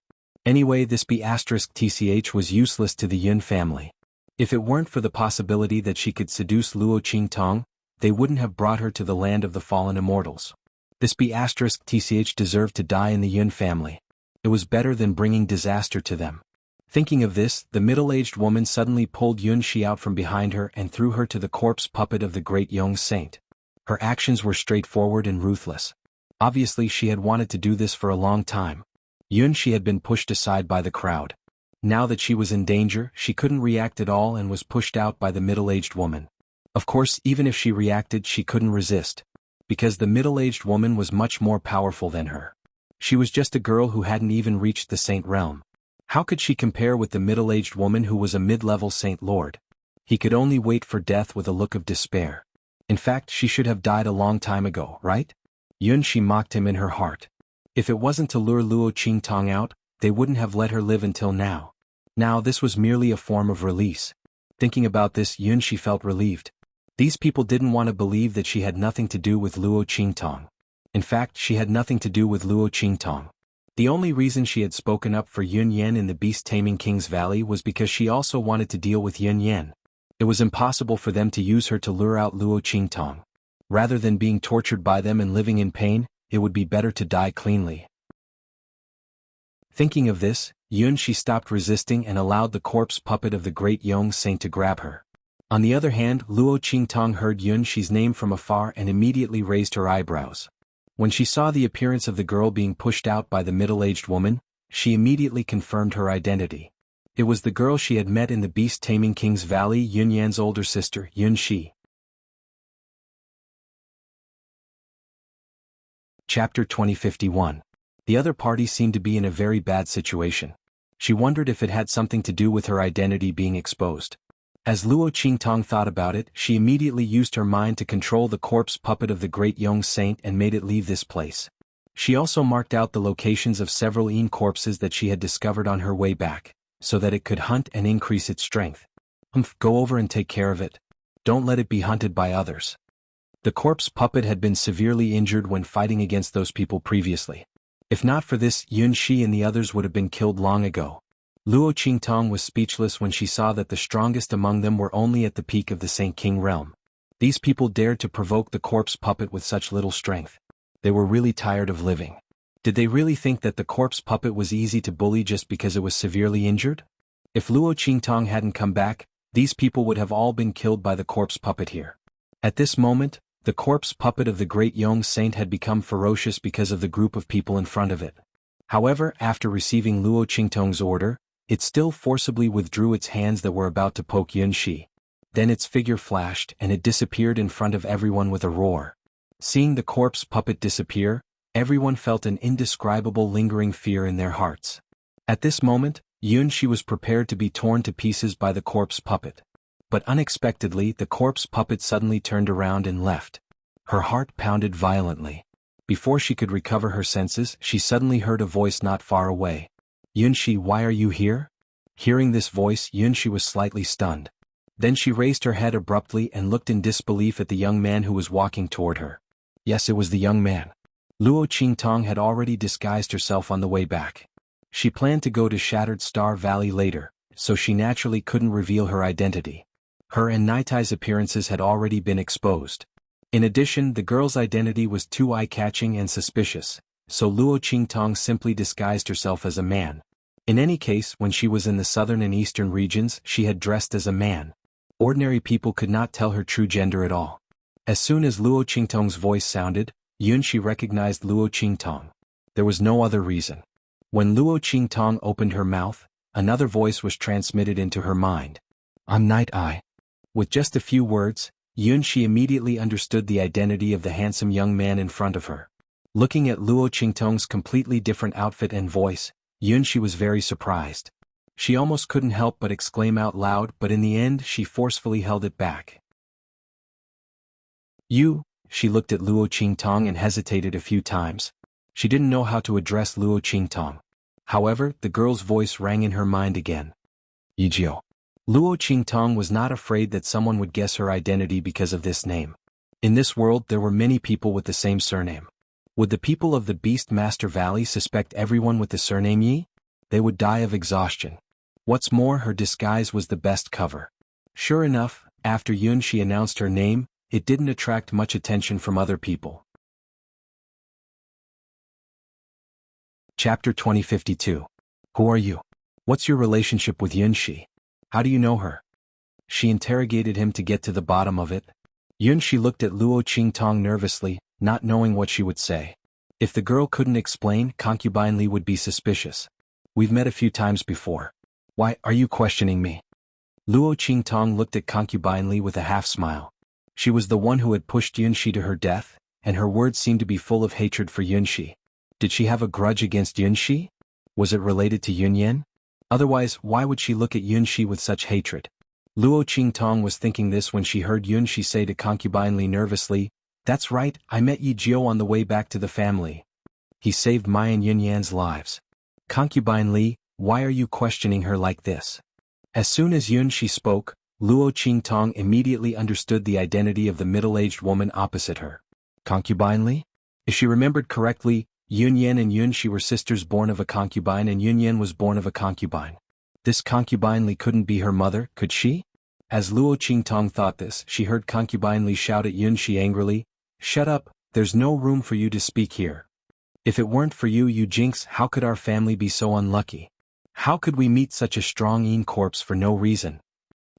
Anyway, this B*TCH was useless to the Yun family. If it weren't for the possibility that she could seduce Luo Qingtong, they wouldn't have brought her to the land of the fallen immortals. This B*TCH deserved to die in the Yun family. It was better than bringing disaster to them. Thinking of this, the middle-aged woman suddenly pulled Yun Shi out from behind her and threw her to the corpse puppet of the great young saint. Her actions were straightforward and ruthless. Obviously she had wanted to do this for a long time. Yun Shi had been pushed aside by the crowd. Now that she was in danger, she couldn't react at all and was pushed out by the middle-aged woman. Of course, even if she reacted, she couldn't resist. Because the middle-aged woman was much more powerful than her. She was just a girl who hadn't even reached the saint realm. How could she compare with the middle-aged woman who was a mid-level Saint Lord? He could only wait for death with a look of despair. In fact, she should have died a long time ago, right? Yun Shi mocked him in her heart. If it wasn't to lure Luo Qingtong out, they wouldn't have let her live until now. Now this was merely a form of release. Thinking about this, Yun Shi felt relieved. These people didn't want to believe that she had nothing to do with Luo Qingtong. In fact, she had nothing to do with Luo Qingtong. The only reason she had spoken up for Yun Yan in the beast-taming King's Valley was because she also wanted to deal with Yun Yan. It was impossible for them to use her to lure out Luo Qingtong. Rather than being tortured by them and living in pain, it would be better to die cleanly. Thinking of this, Yunxi stopped resisting and allowed the corpse puppet of the great Yong saint to grab her. On the other hand, Luo Qingtong heard Yunxi's name from afar and immediately raised her eyebrows. When she saw the appearance of the girl being pushed out by the middle-aged woman, she immediately confirmed her identity. It was the girl she had met in the beast-taming King's Valley, Yunyan's older sister, Yunxi. Chapter 2051. The other party seemed to be in a very bad situation. She wondered if it had something to do with her identity being exposed. As Luo Qingtong thought about it, she immediately used her mind to control the corpse puppet of the great Yong saint and made it leave this place. She also marked out the locations of several Yin corpses that she had discovered on her way back, so that it could hunt and increase its strength. Go over and take care of it. Don't let it be hunted by others. The corpse puppet had been severely injured when fighting against those people previously. If not for this, Yunxi and the others would have been killed long ago. Luo Qingtong was speechless when she saw that the strongest among them were only at the peak of the Saint King realm. These people dared to provoke the corpse puppet with such little strength. They were really tired of living. Did they really think that the corpse puppet was easy to bully just because it was severely injured? If Luo Qingtong hadn't come back, these people would have all been killed by the corpse puppet here. At this moment, the corpse puppet of the great Yong saint had become ferocious because of the group of people in front of it. However, after receiving Luo Qingtong's order, it still forcibly withdrew its hands that were about to poke Yunxi. Then its figure flashed and it disappeared in front of everyone with a roar. Seeing the corpse puppet disappear, everyone felt an indescribable lingering fear in their hearts. At this moment, Yunxi was prepared to be torn to pieces by the corpse puppet. But unexpectedly, the corpse puppet suddenly turned around and left. Her heart pounded violently. Before she could recover her senses, she suddenly heard a voice not far away. Yunxi, why are you here? Hearing this voice, Yunxi was slightly stunned. Then she raised her head abruptly and looked in disbelief at the young man who was walking toward her. Yes, it was the young man. Luo Qingtong had already disguised herself on the way back. She planned to go to Shattered Star Valley later, so she naturally couldn't reveal her identity. Her and Naitai's appearances had already been exposed. In addition, the girl's identity was too eye-catching and suspicious, so Luo Qingtong simply disguised herself as a man. In any case, when she was in the southern and eastern regions, she had dressed as a man. Ordinary people could not tell her true gender at all. As soon as Luo Qingtong's voice sounded, Yunxi recognized Luo Qingtong. There was no other reason. When Luo Qingtong opened her mouth, another voice was transmitted into her mind. I'm Night Eye. With just a few words, Yunxi immediately understood the identity of the handsome young man in front of her. Looking at Luo Qingtong's completely different outfit and voice, Yunxi was very surprised. She almost couldn't help but exclaim out loud, but in the end she forcefully held it back. She looked at Luo Qingtong and hesitated a few times. She didn't know how to address Luo Qingtong. However, the girl's voice rang in her mind again. Yijio. Luo Qingtong was not afraid that someone would guess her identity because of this name. In this world there were many people with the same surname. Would the people of the Beast Master Valley suspect everyone with the surname Yi? They would die of exhaustion. What's more, her disguise was the best cover. Sure enough, after Yunxi announced her name, it didn't attract much attention from other people. Chapter 2052. Who are you? What's your relationship with Yunxi? How do you know her? She interrogated him to get to the bottom of it. Yunxi looked at Luo Qingtong nervously, not knowing what she would say. If the girl couldn't explain, Concubine Li would be suspicious. We've met a few times before. Why are you questioning me? Luo Qingtong looked at Concubine Li with a half-smile. She was the one who had pushed Yunxi to her death, and her words seemed to be full of hatred for Yunxi. Did she have a grudge against Yunxi? Was it related to Yunyan? Otherwise, why would she look at Yunxi with such hatred? Luo Qingtong was thinking this when she heard Yunxi say to Concubine Li nervously, "That's right, I met Yi Jiao on the way back to the family. He saved my and Yunyan's lives." Concubine Li, why are you questioning her like this? As soon as Yunxi spoke, Luo Qingtong immediately understood the identity of the middle-aged woman opposite her. Concubine Li? If she remembered correctly, Yunyan and Yunxi were sisters born of a concubine and Yunyan was born of a concubine. This Concubine Li couldn't be her mother, could she? As Luo Qingtong thought this, she heard Concubine Li shout at Yunxi angrily, "Shut up, there's no room for you to speak here. If it weren't for you, you jinx, how could our family be so unlucky?" How could we meet such a strong Yin corpse for no reason?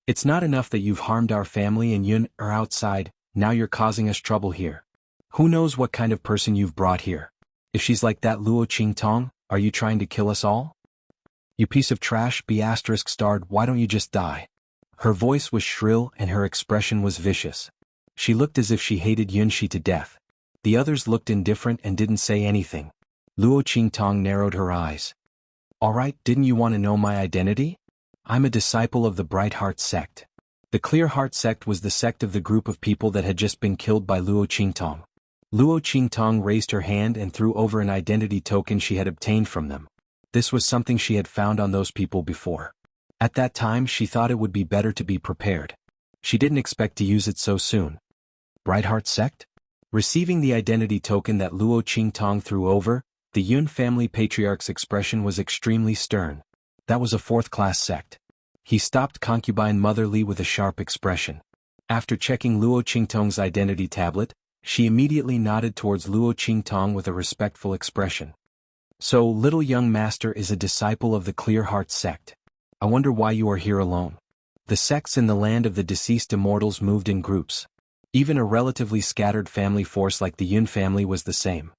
It's not enough that you've harmed our family and Yun are outside, now you're causing us trouble here. Who knows what kind of person you've brought here? If she's like that Luo Qingtong, are you trying to kill us all? You piece of trash, B****, why don't you just die? Her voice was shrill and her expression was vicious. She looked as if she hated Yunshi to death. The others looked indifferent and didn't say anything. Luo Qingtong narrowed her eyes. Alright, didn't you want to know my identity? I'm a disciple of the Bright Heart sect. The Clear Heart sect was the sect of the group of people that had just been killed by Luo Qingtong. Luo Qingtong raised her hand and threw over an identity token she had obtained from them. This was something she had found on those people before. At that time she thought it would be better to be prepared. She didn't expect to use it so soon. Bright Heart sect? Receiving the identity token that Luo Qingtong threw over, the Yun family patriarch's expression was extremely stern. That was a fourth-class sect. He stopped concubine Mother Li with a sharp expression. After checking Luo Qingtong's identity tablet, she immediately nodded towards Luo Qingtong with a respectful expression. So, little young master is a disciple of the Clear Heart sect. I wonder why you are here alone. The sects in the land of the deceased immortals moved in groups. Even a relatively scattered family force like the Yun family was the same.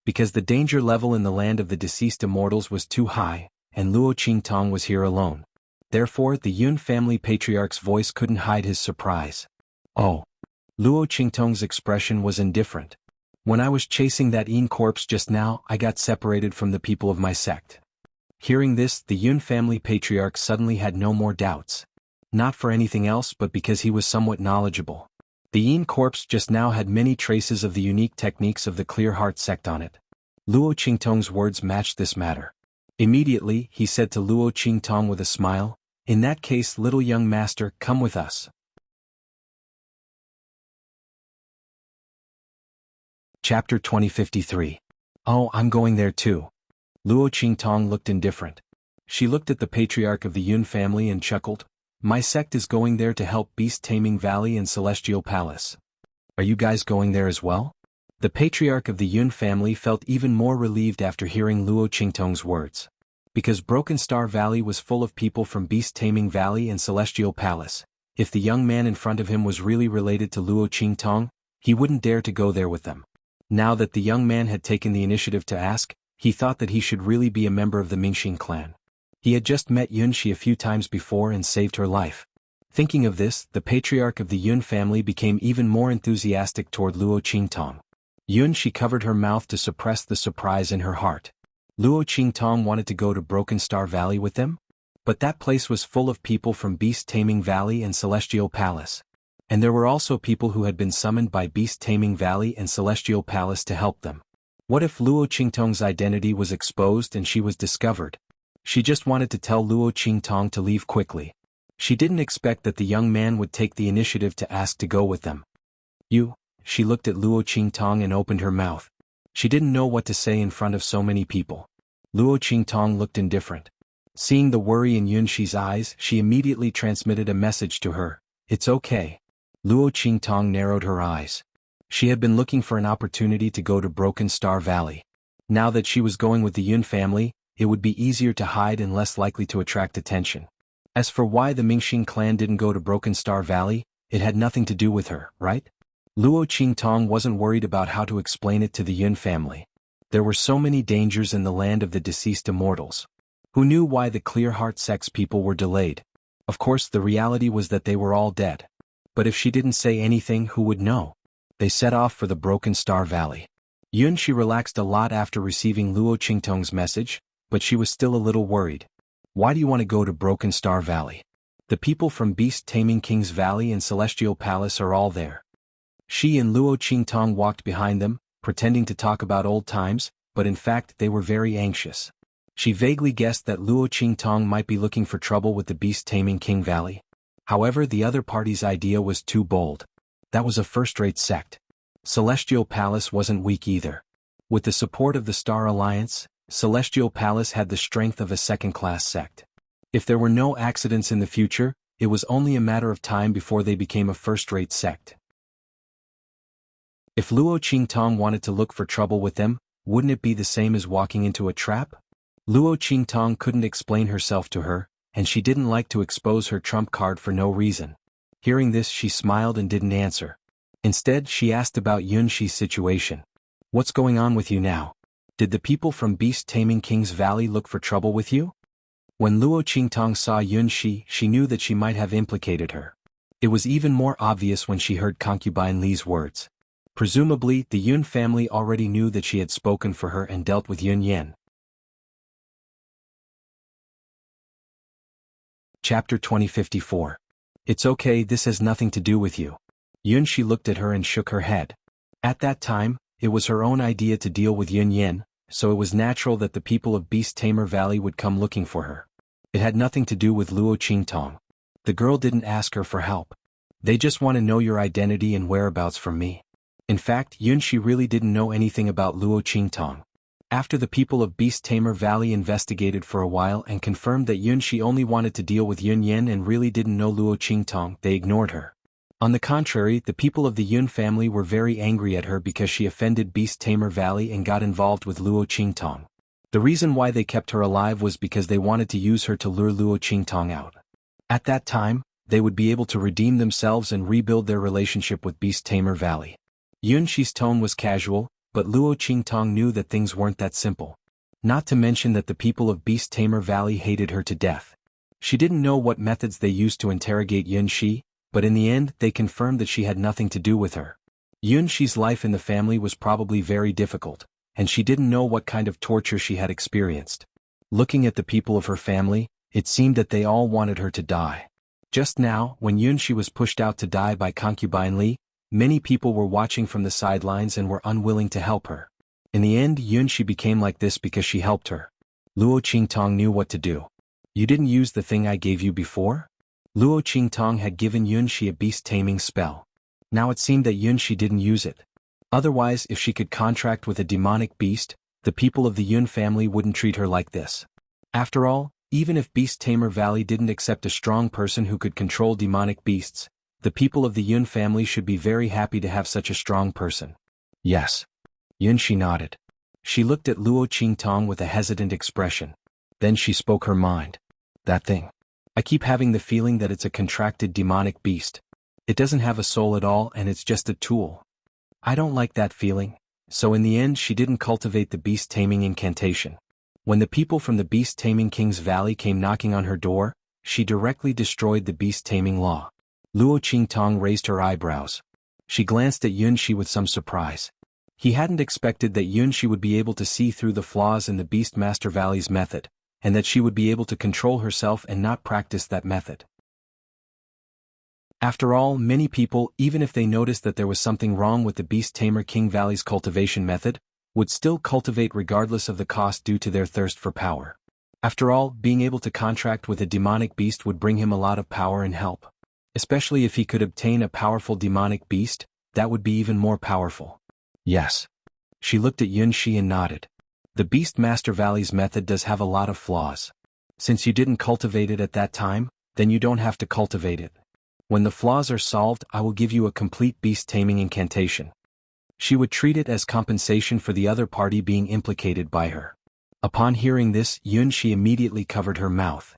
Because the danger level in the land of the deceased immortals was too high, and Luo Qingtong was here alone. Therefore, the Yun family patriarch's voice couldn't hide his surprise. Oh. Luo Qingtong's expression was indifferent. When I was chasing that Yin corpse just now, I got separated from the people of my sect. Hearing this, the Yun family patriarch suddenly had no more doubts. Not for anything else but because he was somewhat knowledgeable. The Yin corpse just now had many traces of the unique techniques of the Clear Heart sect on it. Luo Qingtong's words matched this matter. Immediately, he said to Luo Qingtong with a smile, "In that case, little young master, come with us." Chapter 2053. Oh, I'm going there too. Luo Qingtong looked indifferent. She looked at the patriarch of the Yun family and chuckled. My sect is going there to help Beast Taming Valley and Celestial Palace. Are you guys going there as well? The patriarch of the Yun family felt even more relieved after hearing Luo Qingtong's words. Because Broken Star Valley was full of people from Beast Taming Valley and Celestial Palace, if the young man in front of him was really related to Luo Qingtong, he wouldn't dare to go there with them. Now that the young man had taken the initiative to ask, he thought that he should really be a member of the Mingxing clan. He had just met Yunshi a few times before and saved her life. Thinking of this, the patriarch of the Yun family became even more enthusiastic toward Luo Qingtong. Yunshi covered her mouth to suppress the surprise in her heart. Luo Qingtong wanted to go to Broken Star Valley with them? But that place was full of people from Beast Taming Valley and Celestial Palace. And there were also people who had been summoned by Beast Taming Valley and Celestial Palace to help them. What if Luo Qingtong's identity was exposed and she was discovered? She just wanted to tell Luo Qingtong to leave quickly. She didn't expect that the young man would take the initiative to ask to go with them. She looked at Luo Qingtong and opened her mouth. She didn't know what to say in front of so many people. Luo Qingtong looked indifferent. Seeing the worry in Yunshi's eyes, she immediately transmitted a message to her. It's okay. Luo Qingtong narrowed her eyes. She had been looking for an opportunity to go to Broken Star Valley. Now that she was going with the Yun family, it would be easier to hide and less likely to attract attention. As for why the Mingxing clan didn't go to Broken Star Valley, it had nothing to do with her, right? Luo Qingtong wasn't worried about how to explain it to the Yun family. There were so many dangers in the land of the deceased immortals. Who knew why the Clear Heart sect's people were delayed? Of course, the reality was that they were all dead. But if she didn't say anything, who would know? They set off for the Broken Star Valley. Yunshi relaxed a lot after receiving Luo Qingtong's message, but she was still a little worried. Why do you want to go to Broken Star Valley? The people from Beast Taming King's Valley and Celestial Palace are all there. She and Luo Qingtong walked behind them, pretending to talk about old times, but in fact they were very anxious. She vaguely guessed that Luo Qingtong might be looking for trouble with the Beast Taming King Valley. However, the other party's idea was too bold. That was a first-rate sect. Celestial Palace wasn't weak either. With the support of the Star Alliance, Celestial Palace had the strength of a second-class sect. If there were no accidents in the future, it was only a matter of time before they became a first-rate sect. If Luo Qingtong wanted to look for trouble with them, wouldn't it be the same as walking into a trap? Luo Qingtong couldn't explain herself to her, and she didn't like to expose her trump card for no reason. Hearing this, she smiled and didn't answer. Instead, she asked about Yunxi's situation. What's going on with you now? Did the people from Beast Taming King's Valley look for trouble with you? When Luo Qingtong saw Yunxi, she knew that she might have implicated her. It was even more obvious when she heard concubine Li's words. Presumably, the Yun family already knew that she had spoken for her and dealt with Yun Yen. Chapter 2054. It's okay, this has nothing to do with you. Yunxi looked at her and shook her head. At that time, it was her own idea to deal with Yun Yen, so it was natural that the people of Beast Tamer Valley would come looking for her. It had nothing to do with Luo Qingtong. The girl didn't ask her for help. They just want to know your identity and whereabouts from me. In fact, Yunxi really didn't know anything about Luo Qingtong. After the people of Beast Tamer Valley investigated for a while and confirmed that Yunxi only wanted to deal with Yun Yen and really didn't know Luo Qingtong, they ignored her. On the contrary, the people of the Yun family were very angry at her because she offended Beast Tamer Valley and got involved with Luo Qingtong. The reason why they kept her alive was because they wanted to use her to lure Luo Qingtong out. At that time, they would be able to redeem themselves and rebuild their relationship with Beast Tamer Valley. Yunxi's tone was casual, but Luo Qingtong knew that things weren't that simple. Not to mention that the people of Beast Tamer Valley hated her to death. She didn't know what methods they used to interrogate Yunxi, but in the end they confirmed that she had nothing to do with her. Yunxi's life in the family was probably very difficult, and she didn't know what kind of torture she had experienced. Looking at the people of her family, it seemed that they all wanted her to die. Just now, when Yunxi was pushed out to die by concubine Li, many people were watching from the sidelines and were unwilling to help her. In the end, Yunxi became like this because she helped her. Luo Qingtong knew what to do. You didn't use the thing I gave you before? Luo Qingtong had given Yunxi a beast-taming spell. Now it seemed that Yunxi didn't use it. Otherwise, if she could contract with a demonic beast, the people of the Yun family wouldn't treat her like this. After all, even if Beast Tamer Valley didn't accept a strong person who could control demonic beasts, the people of the Yun family should be very happy to have such a strong person. Yes. Yunxi nodded. She looked at Luo Qingtong with a hesitant expression. Then she spoke her mind. That thing. I keep having the feeling that it's a contracted demonic beast. It doesn't have a soul at all and it's just a tool. I don't like that feeling. So in the end she didn't cultivate the beast taming incantation. When the people from the Beast Taming King's Valley came knocking on her door, she directly destroyed the beast taming law. Luo Qingtong raised her eyebrows. She glanced at Yunxi with some surprise. He hadn't expected that Yunxi would be able to see through the flaws in the Beastmaster Valley's method, and that she would be able to control herself and not practice that method. After all, many people, even if they noticed that there was something wrong with the Beast Tamer King Valley's cultivation method, would still cultivate regardless of the cost due to their thirst for power. After all, being able to contract with a demonic beast would bring him a lot of power and help. Especially if he could obtain a powerful demonic beast, that would be even more powerful. Yes. She looked at Yunxi and nodded. The Beastmaster Valley's method does have a lot of flaws. Since you didn't cultivate it at that time, then you don't have to cultivate it. When the flaws are solved, I will give you a complete beast taming incantation. She would treat it as compensation for the other party being implicated by her. Upon hearing this, Yunxi immediately covered her mouth.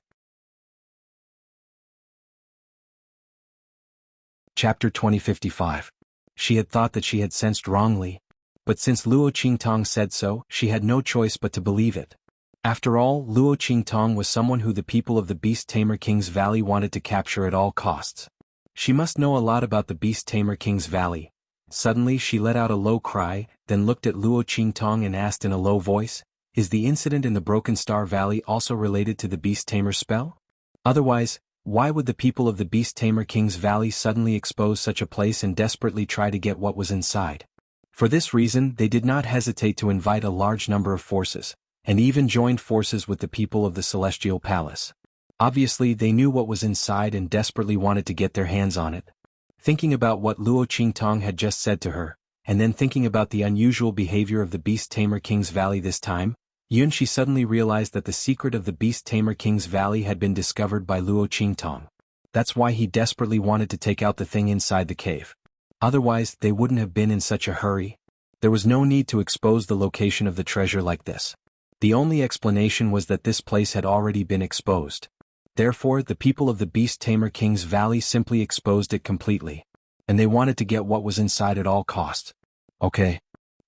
Chapter 2055. She had thought that she had sensed wrongly, but since Luo Qingtong said so, she had no choice but to believe it. After all, Luo Qingtong was someone who the people of the Beast Tamer King's Valley wanted to capture at all costs. She must know a lot about the Beast Tamer King's Valley. Suddenly she let out a low cry, then looked at Luo Qingtong and asked in a low voice, "Is the incident in the Broken Star Valley also related to the Beast Tamer spell? Otherwise, why would the people of the Beast Tamer King's Valley suddenly expose such a place and desperately try to get what was inside?" For this reason, they did not hesitate to invite a large number of forces, and even joined forces with the people of the Celestial Palace. Obviously, they knew what was inside and desperately wanted to get their hands on it. Thinking about what Luo Qingtong had just said to her, and then thinking about the unusual behavior of the Beast Tamer King's Valley this time, Yunxi suddenly realized that the secret of the Beast Tamer King's Valley had been discovered by Luo Qingtong. That's why he desperately wanted to take out the thing inside the cave. Otherwise, they wouldn't have been in such a hurry. There was no need to expose the location of the treasure like this. The only explanation was that this place had already been exposed. Therefore, the people of the Beast Tamer King's Valley simply exposed it completely. And they wanted to get what was inside at all costs. Okay.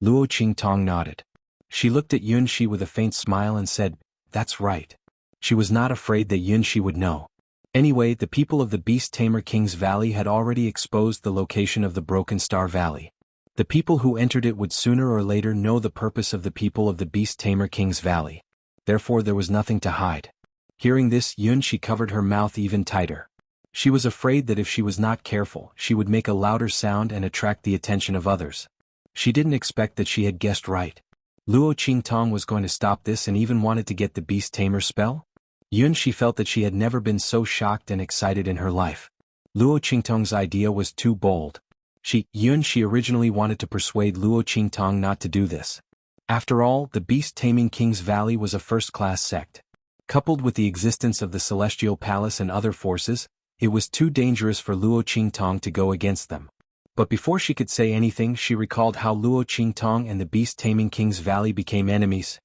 Luo Qingtong nodded. She looked at Yunxi with a faint smile and said, "That's right." She was not afraid that Yunxi would know. Anyway, the people of the Beast Tamer King's Valley had already exposed the location of the Broken Star Valley. The people who entered it would sooner or later know the purpose of the people of the Beast Tamer King's Valley. Therefore there was nothing to hide. Hearing this, Yunxi covered her mouth even tighter. She was afraid that if she was not careful, she would make a louder sound and attract the attention of others. She didn't expect that she had guessed right. Luo Qingtong was going to stop this and even wanted to get the Beast Tamer spell? Yunxi felt that she had never been so shocked and excited in her life. Luo Qingtong's idea was too bold. Yunxi originally wanted to persuade Luo Qingtong not to do this. After all, the Beast Taming King's Valley was a first-class sect. Coupled with the existence of the Celestial Palace and other forces, it was too dangerous for Luo Qingtong to go against them. But before she could say anything, she recalled how Luo Qingtong and the Beast Taming King's Valley became enemies,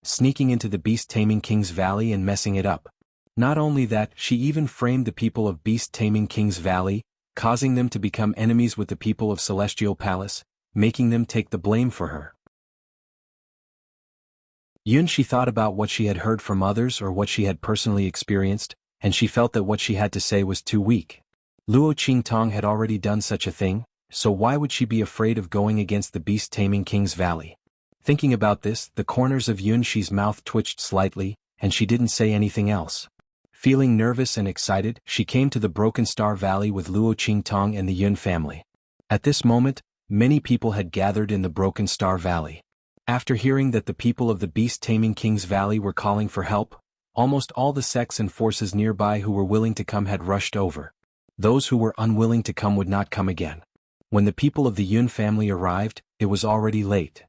sneaking into the Beast Taming King's Valley and messing it up. Not only that, she even framed the people of Beast Taming King's Valley, causing them to become enemies with the people of Celestial Palace, making them take the blame for her. Yunxi thought about what she had heard from others or what she had personally experienced, and she felt that what she had to say was too weak. Luo Qingtong had already done such a thing, so why would she be afraid of going against the Beast Taming King's Valley? Thinking about this, the corners of Yunxi's mouth twitched slightly, and she didn't say anything else. Feeling nervous and excited, she came to the Broken Star Valley with Luo Qingtong and the Yun family. At this moment, many people had gathered in the Broken Star Valley. After hearing that the people of the Beast Taming King's Valley were calling for help, almost all the sects and forces nearby who were willing to come had rushed over. Those who were unwilling to come would not come again. When the people of the Yun family arrived, it was already late.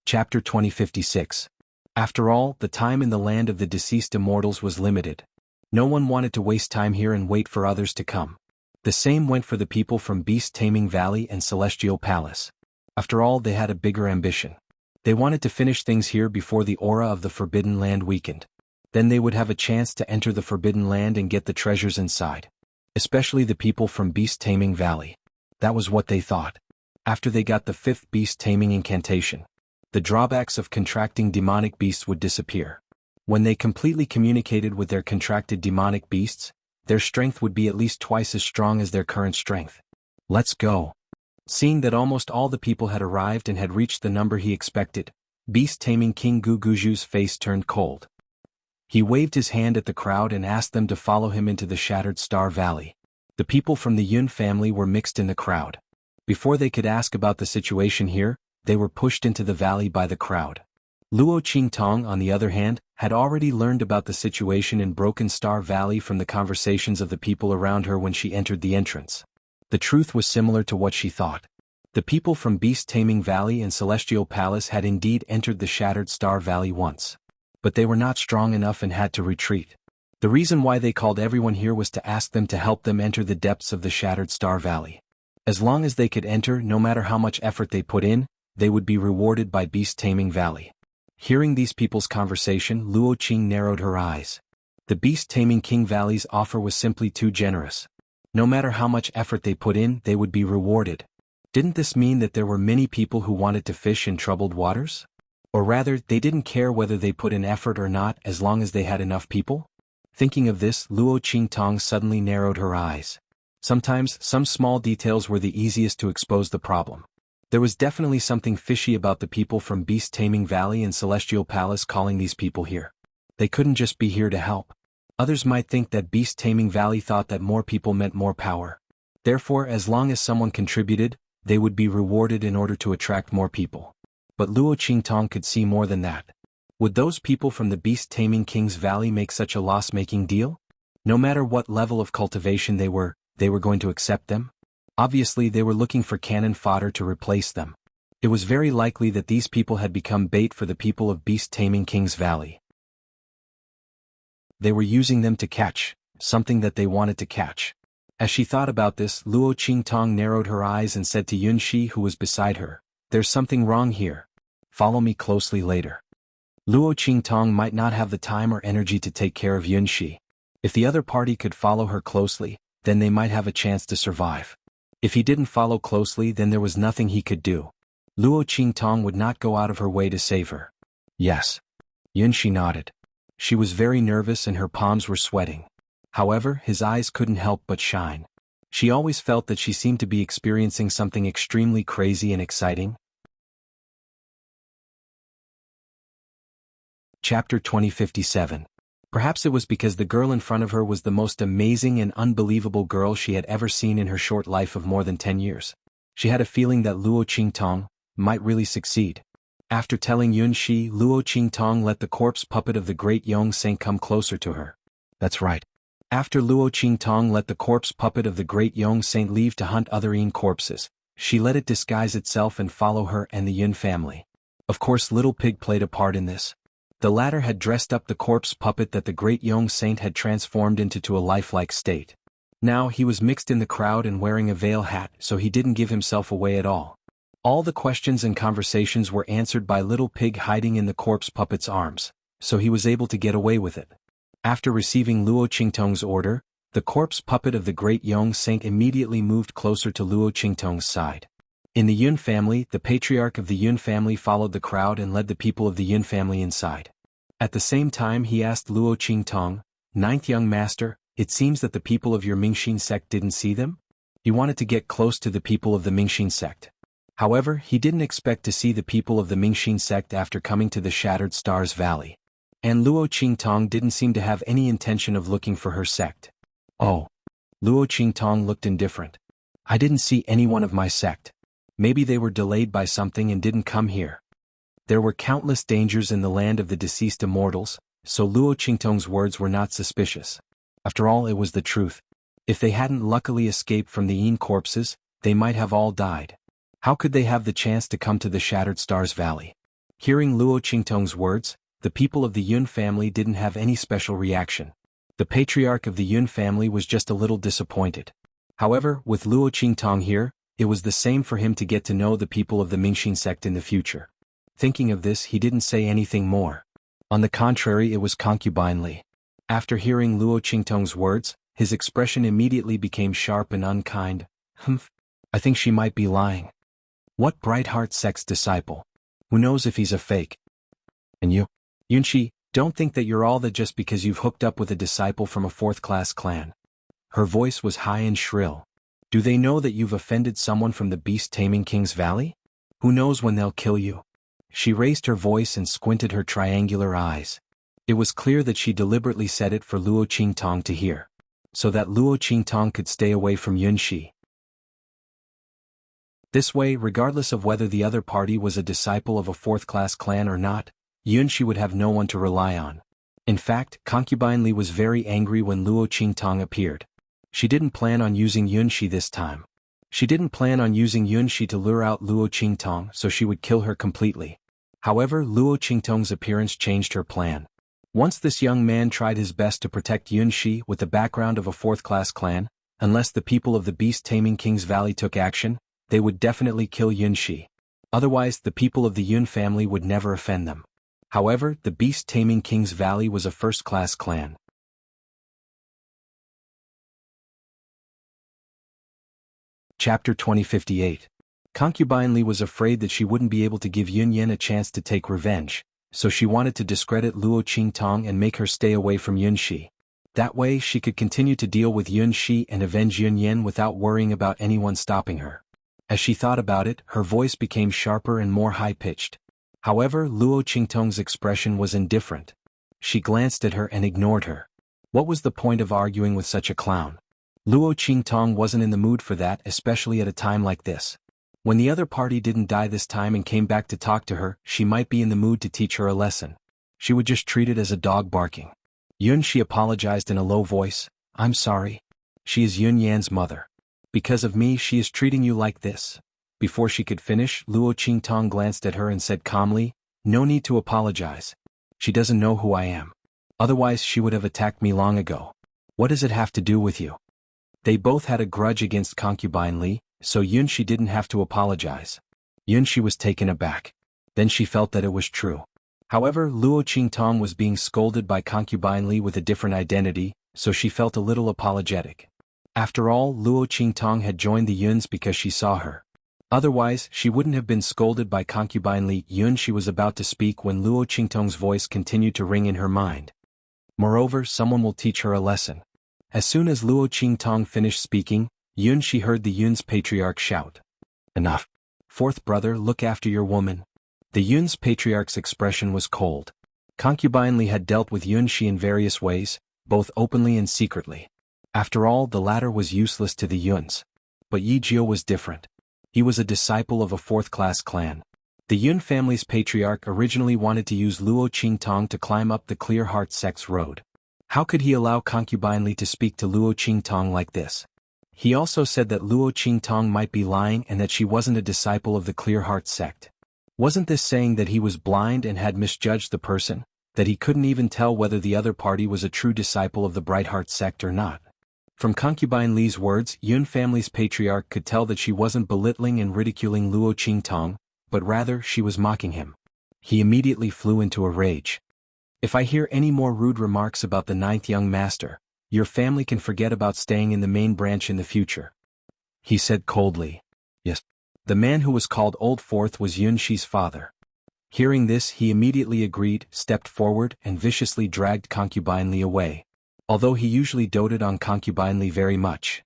Chapter 2056. After all, the time in the land of the deceased immortals was limited. No one wanted to waste time here and wait for others to come. The same went for the people from Beast Taming Valley and Celestial Palace. After all, they had a bigger ambition. They wanted to finish things here before the aura of the Forbidden Land weakened. Then they would have a chance to enter the Forbidden Land and get the treasures inside. Especially the people from Beast Taming Valley. That was what they thought. After they got the 5th beast taming incantation, the drawbacks of contracting demonic beasts would disappear. When they completely communicated with their contracted demonic beasts, their strength would be at least twice as strong as their current strength. Let's go. Seeing that almost all the people had arrived and had reached the number he expected, Beast Taming King Guguju's face turned cold. He waved his hand at the crowd and asked them to follow him into the Shattered Star Valley. The people from the Yun family were mixed in the crowd. Before they could ask about the situation here, they were pushed into the valley by the crowd. Luo Qingtong, on the other hand, had already learned about the situation in Broken Star Valley from the conversations of the people around her when she entered the entrance. The truth was similar to what she thought. The people from Beast Taming Valley and Celestial Palace had indeed entered the Shattered Star Valley once. But they were not strong enough and had to retreat. The reason why they called everyone here was to ask them to help them enter the depths of the Shattered Star Valley. As long as they could enter, no matter how much effort they put in, they would be rewarded by Beast Taming Valley. Hearing these people's conversation, Luo Qing narrowed her eyes. The Beast Taming King Valley's offer was simply too generous. No matter how much effort they put in, they would be rewarded. Didn't this mean that there were many people who wanted to fish in troubled waters? Or rather, they didn't care whether they put in effort or not as long as they had enough people? Thinking of this, Luo Qingtong suddenly narrowed her eyes. Sometimes, some small details were the easiest to expose the problem. There was definitely something fishy about the people from Beast Taming Valley and Celestial Palace calling these people here. They couldn't just be here to help. Others might think that Beast Taming Valley thought that more people meant more power. Therefore, as long as someone contributed, they would be rewarded in order to attract more people. But Luo Qingtong could see more than that. Would those people from the Beast Taming King's Valley make such a loss-making deal? No matter what level of cultivation they were going to accept them? Obviously, they were looking for cannon fodder to replace them. It was very likely that these people had become bait for the people of Beast Taming King's Valley. They were using them to catch something that they wanted to catch. As she thought about this, Luo Qingtong narrowed her eyes and said to Yunxi, who was beside her, There's something wrong here. Follow me closely later. Luo Qingtong might not have the time or energy to take care of Yunxi. If the other party could follow her closely, then they might have a chance to survive. If he didn't follow closely, then there was nothing he could do. Luo Qingtong would not go out of her way to save her. Yes. Yunxi nodded. She was very nervous and her palms were sweating. However, his eyes couldn't help but shine. She always felt that she seemed to be experiencing something extremely crazy and exciting. Chapter 2057. Perhaps it was because the girl in front of her was the most amazing and unbelievable girl she had ever seen in her short life of more than 10 years. She had a feeling that Luo Qingtong might really succeed. After telling Yunxi, Luo Qingtong let the corpse puppet of the great Yong Saint come closer to her. That's right. After Luo Qingtong let the corpse puppet of the great Yong Saint leave to hunt other Yin corpses, she let it disguise itself and follow her and the Yin family. Of course, Little Pig played a part in this. The latter had dressed up the corpse puppet that the great Yong Saint had transformed into a lifelike state. Now he was mixed in the crowd and wearing a veil hat, so he didn't give himself away at all. All the questions and conversations were answered by Little Pig hiding in the corpse puppet's arms, so he was able to get away with it. After receiving Luo Qingtong's order, the corpse puppet of the great Yong Saint immediately moved closer to Luo Qingtong's side. In the Yun family, the patriarch of the Yun family followed the crowd and led the people of the Yun family inside. At the same time he asked Luo Qingtong, "Ninth young master, it seems that the people of your Mingxin sect didn't see them?" He wanted to get close to the people of the Mingxin sect. However, he didn't expect to see the people of the Mingxin sect after coming to the Shattered Stars Valley. And Luo Qingtong didn't seem to have any intention of looking for her sect. Oh. Luo Qingtong looked indifferent. I didn't see anyone of my sect. Maybe they were delayed by something and didn't come here. There were countless dangers in the land of the deceased immortals, so Luo Qingtong's words were not suspicious. After all, it was the truth. If they hadn't luckily escaped from the Yin corpses, they might have all died. How could they have the chance to come to the Shattered Stars Valley? Hearing Luo Qingtong's words, the people of the Yun family didn't have any special reaction. The patriarch of the Yun family was just a little disappointed. However, with Luo Qingtong here, it was the same for him to get to know the people of the Mingxin sect in the future. Thinking of this, he didn't say anything more. On the contrary, it was Concubine Li. After hearing Luo Qingtong's words, his expression immediately became sharp and unkind. Humph. I think she might be lying. What Brightheart sect's disciple? Who knows if he's a fake? And you? Yunxi, don't think that you're all that just because you've hooked up with a disciple from a fourth-class clan. Her voice was high and shrill. Do they know that you've offended someone from the beast-taming King's Valley? Who knows when they'll kill you? She raised her voice and squinted her triangular eyes. It was clear that she deliberately said it for Luo Qingtong to hear, so that Luo Qingtong could stay away from Yunxi. This way, regardless of whether the other party was a disciple of a fourth-class clan or not, Yunxi would have no one to rely on. In fact, Concubine Li was very angry when Luo Qingtong appeared. She didn't plan on using Yunxi this time. She didn't plan on using Yunxi to lure out Luo Qingtong, so she would kill her completely. However, Luo Qingtong's appearance changed her plan. Once this young man tried his best to protect Yunxi with the background of a fourth-class clan, unless the people of the beast-taming King's Valley took action, they would definitely kill Yunxi. Otherwise, the people of the Yun family would never offend them. However, the beast-taming King's Valley was a first-class clan. Chapter 2058. Concubine Li was afraid that she wouldn't be able to give Yun Yan a chance to take revenge, so she wanted to discredit Luo Qingtong and make her stay away from Yunxi. That way she could continue to deal with Yunxi and avenge Yun Yan without worrying about anyone stopping her. As she thought about it, her voice became sharper and more high-pitched. However, Luo Qingtong's expression was indifferent. She glanced at her and ignored her. What was the point of arguing with such a clown? Luo Qingtong wasn't in the mood for that, especially at a time like this. When the other party didn't die this time and came back to talk to her, she might be in the mood to teach her a lesson. She would just treat it as a dog barking. Yunxi apologized in a low voice. I'm sorry. She is Yun Yan's mother. Because of me she is treating you like this. Before she could finish, Luo Qingtong glanced at her and said calmly, No need to apologize. She doesn't know who I am. Otherwise she would have attacked me long ago. What does it have to do with you? They both had a grudge against Concubine Li, so Yunxi didn't have to apologize. Yunshi was taken aback. Then she felt that it was true. However, Luo Qingtong was being scolded by concubine Li with a different identity, so she felt a little apologetic. After all, Luo Qingtong had joined the Yuns because she saw her. Otherwise, she wouldn't have been scolded by concubine Li. She was about to speak when Luo Qingtong's voice continued to ring in her mind. Moreover, someone will teach her a lesson. As soon as Luo Qingtong finished speaking, she heard the Yun's patriarch shout. Enough. Fourth brother, look after your woman. The Yun's patriarch's expression was cold. Concubine Li had dealt with Yunshi in various ways, both openly and secretly. After all, the latter was useless to the Yuns. But Yi Jiu was different. He was a disciple of a fourth-class clan. The Yun family's patriarch originally wanted to use Luo Qingtong to climb up the Clear Heart sect's road. How could he allow concubine Li to speak to Luo Qingtong like this? He also said that Luo Qingtong might be lying and that she wasn't a disciple of the Clear Heart sect. Wasn't this saying that he was blind and had misjudged the person, that he couldn't even tell whether the other party was a true disciple of the Bright Heart sect or not? From concubine Li's words, Yun family's patriarch could tell that she wasn't belittling and ridiculing Luo Qingtong, but rather she was mocking him. He immediately flew into a rage. If I hear any more rude remarks about the ninth young master, your family can forget about staying in the main branch in the future. He said coldly. Yes. The man who was called Old Fourth was Yunshi's father. Hearing this, he immediately agreed, stepped forward, and viciously dragged concubine Li away. Although he usually doted on concubine Li very much.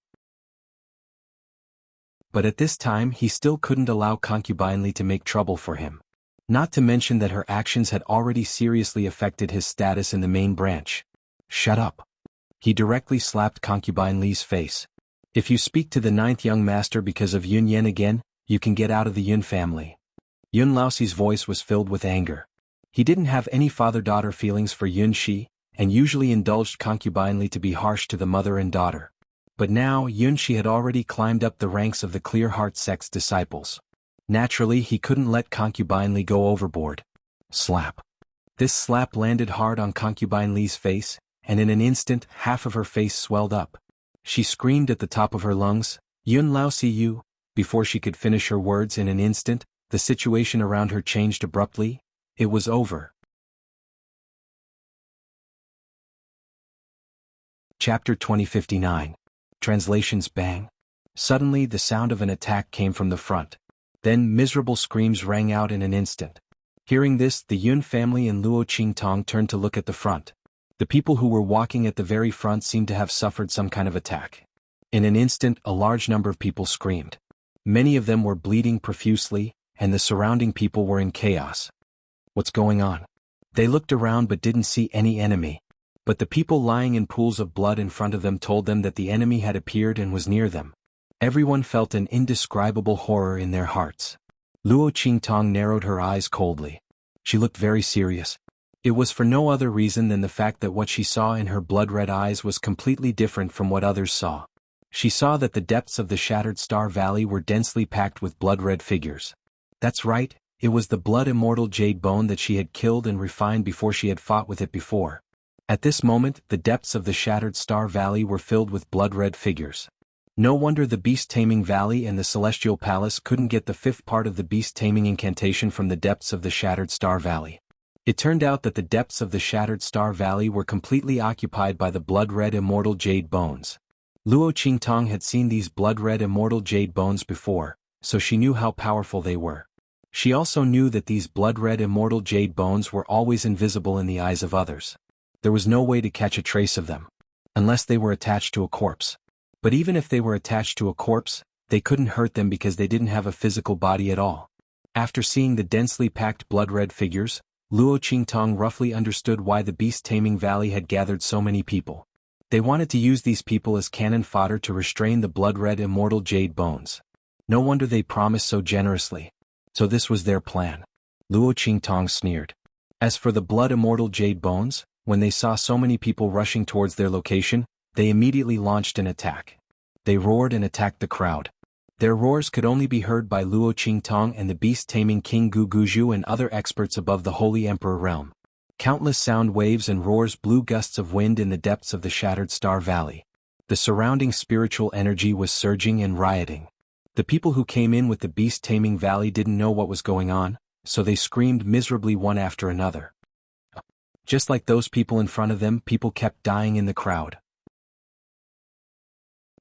But at this time he still couldn't allow concubine Li to make trouble for him. Not to mention that her actions had already seriously affected his status in the main branch. Shut up. He directly slapped concubine Li's face. If you speak to the ninth young master because of Yun Yen again, you can get out of the Yun family. Yun Laoxi's voice was filled with anger. He didn't have any father-daughter feelings for Yun Shi, and usually indulged concubine Li to be harsh to the mother and daughter. But now Yun Shi had already climbed up the ranks of the Clear Heart sect's disciples. Naturally, he couldn't let concubine Li go overboard. Slap. This slap landed hard on concubine Li's face, and in an instant half of her face swelled up. She screamed at the top of her lungs, Yun Laoxi you. Before she could finish her words in an instant, the situation around her changed abruptly. It was over. Chapter 2059. Translations bang. Suddenly the sound of an attack came from the front. Then miserable screams rang out in an instant. Hearing this, the Yun family and Luo Qingtong turned to look at the front. The people who were walking at the very front seemed to have suffered some kind of attack. In an instant, a large number of people screamed. Many of them were bleeding profusely, and the surrounding people were in chaos. What's going on? They looked around but didn't see any enemy. But the people lying in pools of blood in front of them told them that the enemy had appeared and was near them. Everyone felt an indescribable horror in their hearts. Luo Qingtong narrowed her eyes coldly. She looked very serious. It was for no other reason than the fact that what she saw in her blood-red eyes was completely different from what others saw. She saw that the depths of the Shattered Star Valley were densely packed with blood-red figures. That's right, it was the blood-immortal jade bone that she had killed and refined before she had fought with it before. At this moment, the depths of the Shattered Star Valley were filled with blood-red figures. No wonder the beast-taming valley and the Celestial Palace couldn't get the fifth part of the beast-taming incantation from the depths of the Shattered Star Valley. It turned out that the depths of the Shattered Star Valley were completely occupied by the blood-red immortal jade bones. Luo Qingtong had seen these blood-red immortal jade bones before, so she knew how powerful they were. She also knew that these blood-red immortal jade bones were always invisible in the eyes of others. There was no way to catch a trace of them. Unless they were attached to a corpse. But even if they were attached to a corpse, they couldn't hurt them because they didn't have a physical body at all. After seeing the densely packed blood-red figures, Luo Qingtong roughly understood why the beast-taming valley had gathered so many people. They wanted to use these people as cannon fodder to restrain the blood-red immortal jade bones. No wonder they promised so generously. So this was their plan. Luo Qingtong sneered. As for the blood-immortal jade bones, when they saw so many people rushing towards their location, they immediately launched an attack. They roared and attacked the crowd. Their roars could only be heard by Luo Qingtong and the beast-taming King Gu Guju and other experts above the Holy Emperor realm. Countless sound waves and roars blew gusts of wind in the depths of the Shattered Star Valley. The surrounding spiritual energy was surging and rioting. The people who came in with the beast-taming valley didn't know what was going on, so they screamed miserably one after another. Just like those people in front of them, people kept dying in the crowd.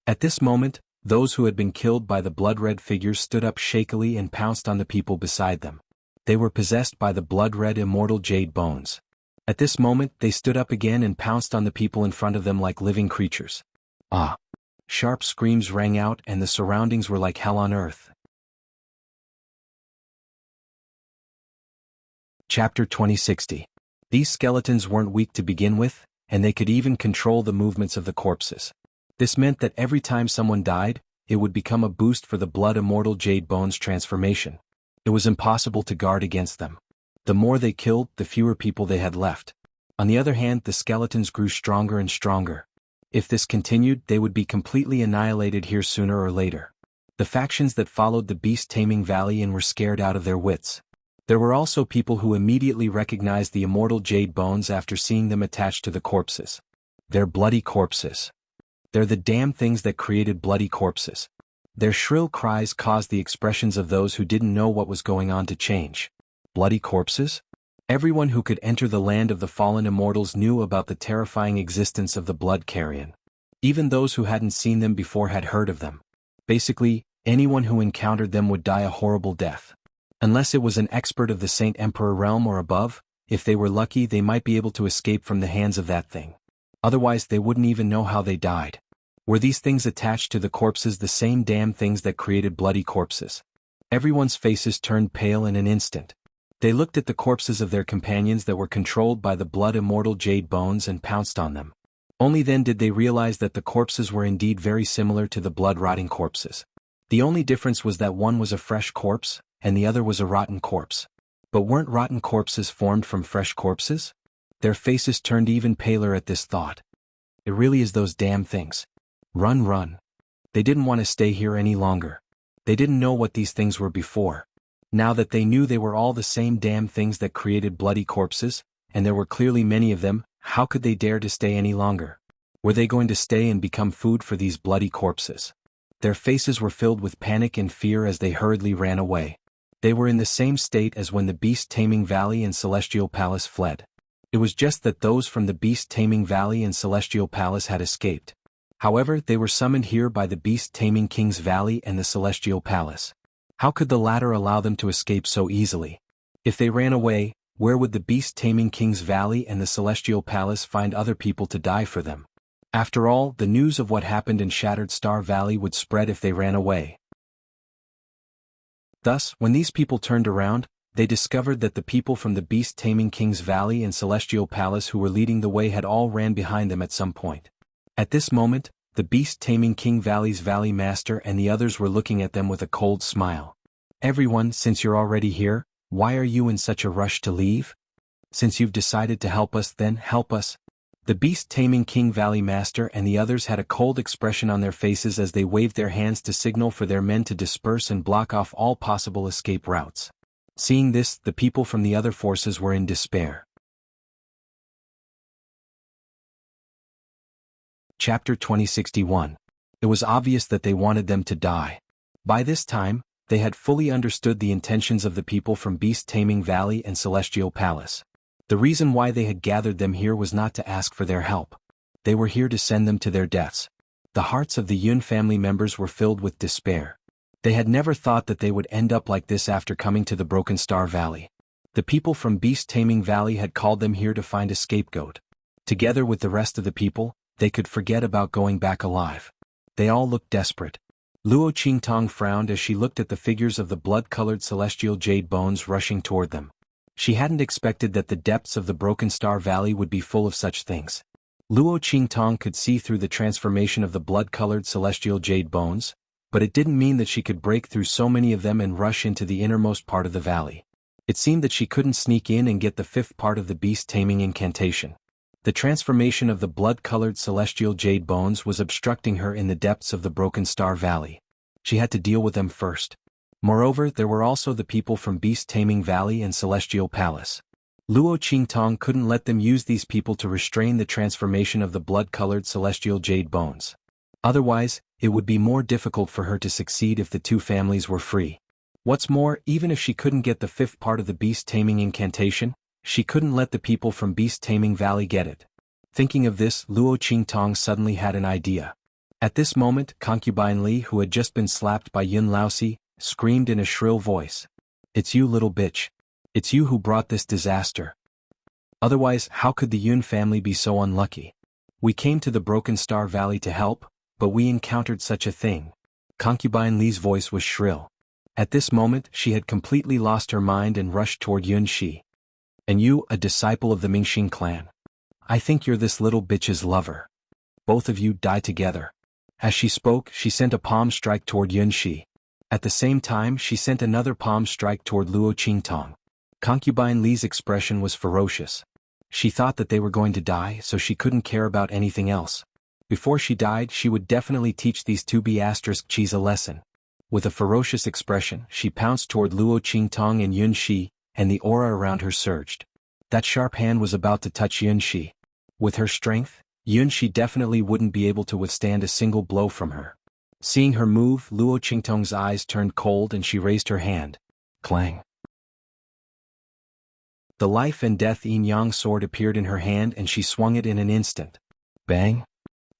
At this moment, those who had been killed by the blood-red figures stood up shakily and pounced on the people beside them. They were possessed by the blood-red immortal jade bones. At this moment, they stood up again and pounced on the people in front of them like living creatures. Ah! Sharp screams rang out and the surroundings were like hell on earth. Chapter 2060. These skeletons weren't weak to begin with, and they could even control the movements of the corpses. This meant that every time someone died, it would become a boost for the blood immortal jade bones transformation. It was impossible to guard against them. The more they killed, the fewer people they had left. On the other hand, the skeletons grew stronger and stronger. If this continued, they would be completely annihilated here sooner or later. The factions that followed the beast-taming valley in were scared out of their wits. There were also people who immediately recognized the immortal jade bones after seeing them attached to the corpses. They're bloody corpses. They're the damn things that created bloody corpses. Their shrill cries caused the expressions of those who didn't know what was going on to change. Bloody corpses? Everyone who could enter the land of the fallen immortals knew about the terrifying existence of the blood carrion. Even those who hadn't seen them before had heard of them. Basically, anyone who encountered them would die a horrible death. Unless it was an expert of the Saint Emperor realm or above, if they were lucky they might be able to escape from the hands of that thing. Otherwise they wouldn't even know how they died. Were these things attached to the corpses the same damn things that created bloody corpses? Everyone's faces turned pale in an instant. They looked at the corpses of their companions that were controlled by the blood immortal jade bones and pounced on them. Only then did they realize that the corpses were indeed very similar to the blood-rotting corpses. The only difference was that one was a fresh corpse, and the other was a rotten corpse. But weren't rotten corpses formed from fresh corpses? Their faces turned even paler at this thought. It really is those damn things. Run, run. They didn't want to stay here any longer. They didn't know what these things were before. Now that they knew they were all the same damn things that created bloody corpses, and there were clearly many of them, how could they dare to stay any longer? Were they going to stay and become food for these bloody corpses? Their faces were filled with panic and fear as they hurriedly ran away. They were in the same state as when the beast-taming valley and celestial palace fled. It was just that those from the beast-taming valley and celestial palace had escaped. However, they were summoned here by the beast-taming king's valley and the celestial palace. How could the latter allow them to escape so easily? If they ran away, where would the beast-taming king's valley and the celestial palace find other people to die for them? After all, the news of what happened in Shattered Star Valley would spread if they ran away. Thus, when these people turned around, they discovered that the people from the beast-taming king's valley and celestial palace who were leading the way had all ran behind them at some point. At this moment, the beast-taming king valley's valley master and the others were looking at them with a cold smile. Everyone, since you're already here, why are you in such a rush to leave? Since you've decided to help us, then help us. The beast-taming king valley master and the others had a cold expression on their faces as they waved their hands to signal for their men to disperse and block off all possible escape routes. Seeing this, the people from the other forces were in despair. Chapter 2061. It was obvious that they wanted them to die. By this time, they had fully understood the intentions of the people from Beast-Taming Valley and Celestial Palace. The reason why they had gathered them here was not to ask for their help. They were here to send them to their deaths. The hearts of the Yun family members were filled with despair. They had never thought that they would end up like this after coming to the Broken Star Valley. The people from Beast-Taming Valley had called them here to find a scapegoat. Together with the rest of the people, they could forget about going back alive. They all looked desperate. Luo Qingtong frowned as she looked at the figures of the blood-colored celestial jade bones rushing toward them. She hadn't expected that the depths of the Broken Star Valley would be full of such things. Luo Qingtong could see through the transformation of the blood-colored celestial jade bones, but it didn't mean that she could break through so many of them and rush into the innermost part of the valley. It seemed that she couldn't sneak in and get the fifth part of the beast-taming incantation. The transformation of the blood-colored celestial jade bones was obstructing her in the depths of the Broken Star Valley. She had to deal with them first. Moreover, there were also the people from Beast-Taming Valley and Celestial Palace. Luo Qingtong couldn't let them use these people to restrain the transformation of the blood-colored celestial jade bones. Otherwise, it would be more difficult for her to succeed if the two families were free. What's more, even if she couldn't get the fifth part of the beast taming incantation, she couldn't let the people from Beast Taming Valley get it. Thinking of this, Luo Qingtong suddenly had an idea. At this moment, concubine Li, who had just been slapped by Yun Laosi, screamed in a shrill voice. "It's you, little bitch. It's you who brought this disaster. Otherwise, how could the Yun family be so unlucky? We came to the Broken Star Valley to help, but we encountered such a thing." Concubine Li's voice was shrill. At this moment, she had completely lost her mind and rushed toward Yun Shi. "And you, a disciple of the Mingxing clan. I think you're this little bitch's lover. Both of you die together." As she spoke, she sent a palm strike toward Yun Shi. At the same time, she sent another palm strike toward Luo Qingtong. Concubine Li's expression was ferocious. She thought that they were going to die, so she couldn't care about anything else. Before she died, she would definitely teach these two B*****s a lesson. With a ferocious expression, she pounced toward Luo Qingtong and Yun Shi, and the aura around her surged. That sharp hand was about to touch Yun Shi. With her strength, Yun Shi definitely wouldn't be able to withstand a single blow from her. Seeing her move, Luo Qingtong's eyes turned cold and she raised her hand. Clang. The life and death yin-yang sword appeared in her hand and she swung it in an instant. Bang!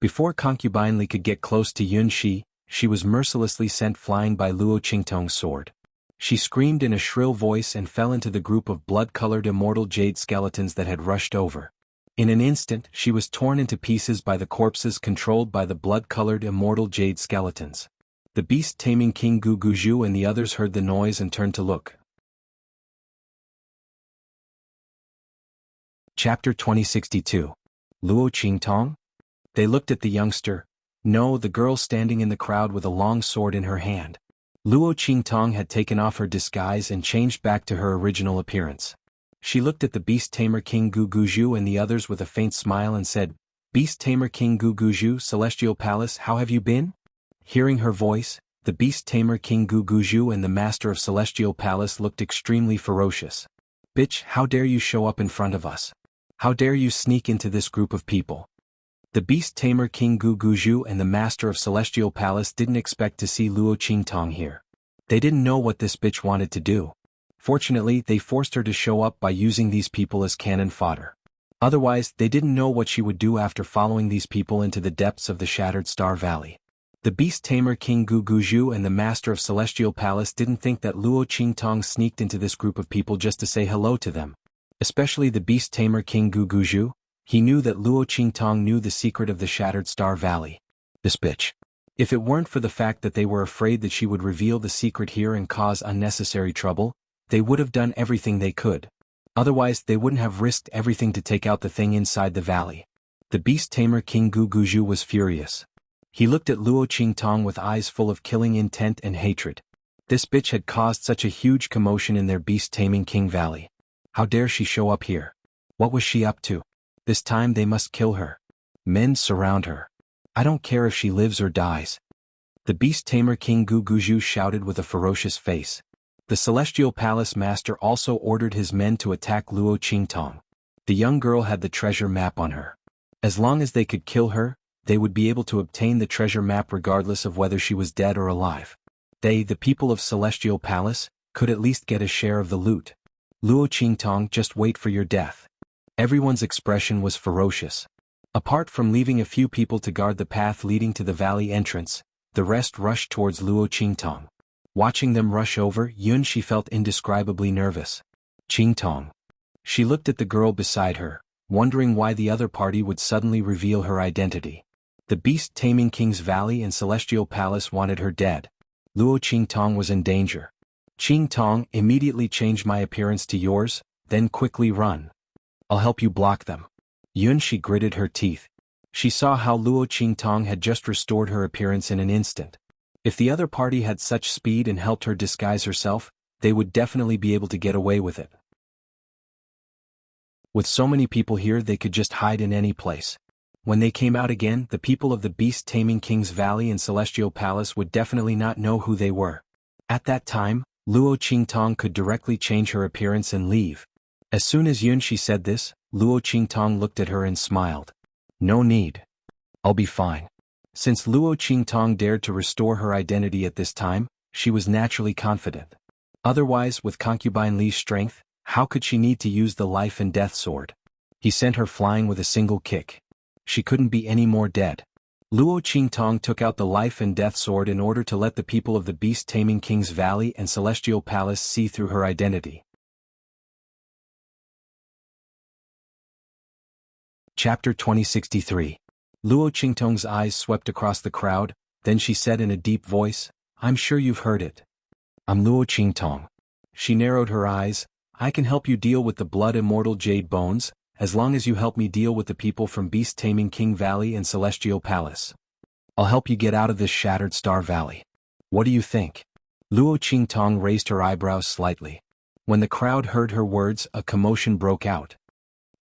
Before concubine Li could get close to Yun Shi, she was mercilessly sent flying by Luo Qingtong's sword. She screamed in a shrill voice and fell into the group of blood-colored immortal jade skeletons that had rushed over. In an instant, she was torn into pieces by the corpses controlled by the blood-colored immortal jade skeletons. The beast-taming King Guguju and the others heard the noise and turned to look. Chapter 2062. Luo Qingtong? They looked at the youngster. No, the girl standing in the crowd with a long sword in her hand. Luo Qingtong had taken off her disguise and changed back to her original appearance. She looked at the Beast Tamer King Guguju and the others with a faint smile and said, "Beast Tamer King Guguju, Celestial Palace, how have you been?" Hearing her voice, the Beast Tamer King Guguju and the Master of Celestial Palace looked extremely ferocious. "Bitch, how dare you show up in front of us? How dare you sneak into this group of people?" The Beast Tamer King Guguju and the Master of Celestial Palace didn't expect to see Luo Qingtong here. They didn't know what this bitch wanted to do. Fortunately, they forced her to show up by using these people as cannon fodder. Otherwise, they didn't know what she would do after following these people into the depths of the Shattered Star Valley. The Beast Tamer King Guguju and the Master of Celestial Palace didn't think that Luo Qingtong sneaked into this group of people just to say hello to them. Especially the Beast Tamer King Guguju. He knew that Luo Qingtong knew the secret of the Shattered Star Valley. This bitch. If it weren't for the fact that they were afraid that she would reveal the secret here and cause unnecessary trouble, they would have done everything they could. Otherwise, they wouldn't have risked everything to take out the thing inside the valley. The Beast Tamer King Guguju was furious. He looked at Luo Qingtong with eyes full of killing intent and hatred. This bitch had caused such a huge commotion in their Beast Taming King Valley. How dare she show up here? What was she up to? This time they must kill her. Men surround her. I don't care if she lives or dies. The Beast Tamer King Guguju shouted with a ferocious face. The Celestial Palace Master also ordered his men to attack Luo Qingtong. The young girl had the treasure map on her. As long as they could kill her, they would be able to obtain the treasure map regardless of whether she was dead or alive. They, the people of Celestial Palace, could at least get a share of the loot. Luo Qingtong, just wait for your death. Everyone's expression was ferocious. Apart from leaving a few people to guard the path leading to the valley entrance, the rest rushed towards Luo Qingtong. Watching them rush over, Yun Shi felt indescribably nervous. Qingtong. She looked at the girl beside her, wondering why the other party would suddenly reveal her identity. The Beast Taming King's Valley and Celestial Palace wanted her dead. Luo Qingtong was in danger. Qingtong, immediately change my appearance to yours, then quickly run. I'll help you block them. Yun Shi gritted her teeth. She saw how Luo Qingtong had just restored her appearance in an instant. If the other party had such speed and helped her disguise herself, they would definitely be able to get away with it. With so many people here, they could just hide in any place. When they came out again, the people of the Beast Taming King's Valley and Celestial Palace would definitely not know who they were. At that time, Luo Qingtong could directly change her appearance and leave. As soon as Yun Shi said this, Luo Qingtong looked at her and smiled. No need. I'll be fine. Since Luo Qingtong dared to restore her identity at this time, she was naturally confident. Otherwise, with concubine Li's strength, how could she need to use the life and death sword? He sent her flying with a single kick. She couldn't be any more dead. Luo Qingtong took out the life and death sword in order to let the people of the beast-taming King's Valley and Celestial Palace see through her identity. Chapter 2063. Luo Qingtong's eyes swept across the crowd, then she said in a deep voice, "I'm sure you've heard it. I'm Luo Qingtong." She narrowed her eyes. "I can help you deal with the blood-immortal jade bones, as long as you help me deal with the people from beast-taming King Valley and Celestial Palace. I'll help you get out of this shattered Star Valley. What do you think?" Luo Qingtong raised her eyebrows slightly. When the crowd heard her words, a commotion broke out.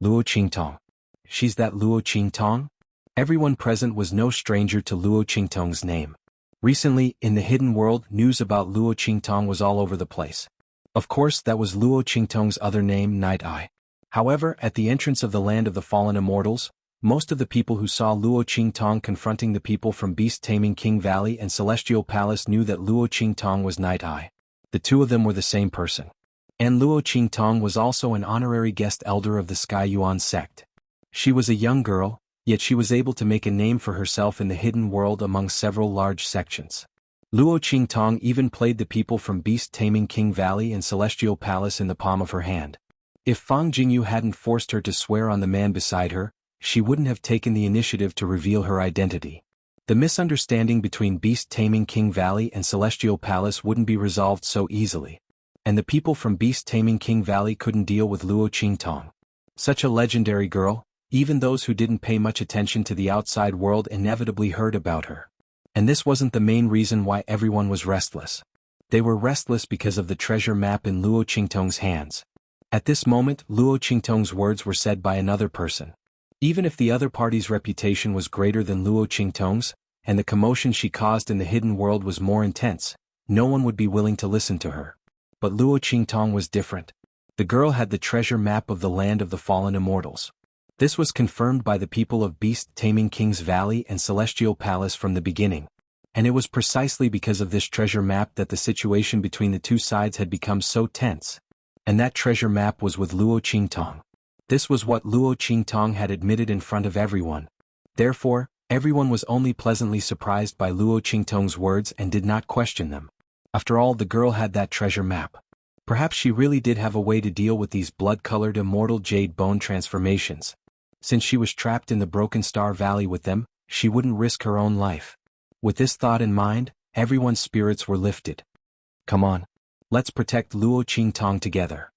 Luo Qingtong. She's that Luo Qingtong? Everyone present was no stranger to Luo Qingtong's name. Recently, in the hidden world, news about Luo Qingtong was all over the place. Of course, that was Luo Qingtong's other name, Night Eye. However, at the entrance of the land of the fallen immortals, most of the people who saw Luo Qingtong confronting the people from beast-taming King Valley and Celestial Palace knew that Luo Qingtong was Night Eye. The two of them were the same person. And Luo Qingtong was also an honorary guest elder of the Sky Yuan sect. She was a young girl, yet she was able to make a name for herself in the hidden world among several large sections. Luo Qingtong even played the people from beast-taming King Valley and Celestial Palace in the palm of her hand. If Fang Jingyu hadn't forced her to swear on the man beside her, she wouldn't have taken the initiative to reveal her identity. The misunderstanding between beast-taming King Valley and Celestial Palace wouldn't be resolved so easily. And the people from beast-taming King Valley couldn't deal with Luo Qingtong. Such a legendary girl, even those who didn't pay much attention to the outside world inevitably heard about her. And this wasn't the main reason why everyone was restless. They were restless because of the treasure map in Luo Qingtong's hands. At this moment, Luo Qingtong's words were said by another person. Even if the other party's reputation was greater than Luo Qingtong's, and the commotion she caused in the hidden world was more intense, no one would be willing to listen to her. But Luo Qingtong was different. The girl had the treasure map of the land of the fallen immortals. This was confirmed by the people of beast-taming King's Valley and Celestial Palace from the beginning. And it was precisely because of this treasure map that the situation between the two sides had become so tense. And that treasure map was with Luo Qingtong. This was what Luo Qingtong had admitted in front of everyone. Therefore, everyone was only pleasantly surprised by Luo Qingtong's words and did not question them. After all, the girl had that treasure map. Perhaps she really did have a way to deal with these blood-colored immortal jade bone transformations. Since she was trapped in the Broken Star Valley with them, she wouldn't risk her own life. With this thought in mind, everyone's spirits were lifted. Come on. Let's protect Luo Qingtong together.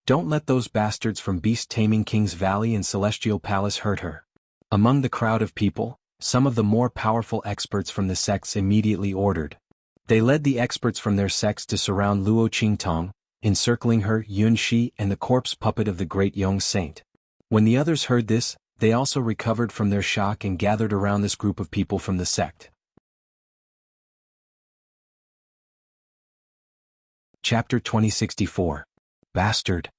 Don't let those bastards from beast-taming King's Valley and Celestial Palace hurt her. Among the crowd of people, some of the more powerful experts from the sects immediately ordered. They led the experts from their sects to surround Luo Qingtong, encircling her, Yun Shi, and the corpse puppet of the great Yong Saint. When the others heard this, they also recovered from their shock and gathered around this group of people from the sect. Chapter 2064. Bastard.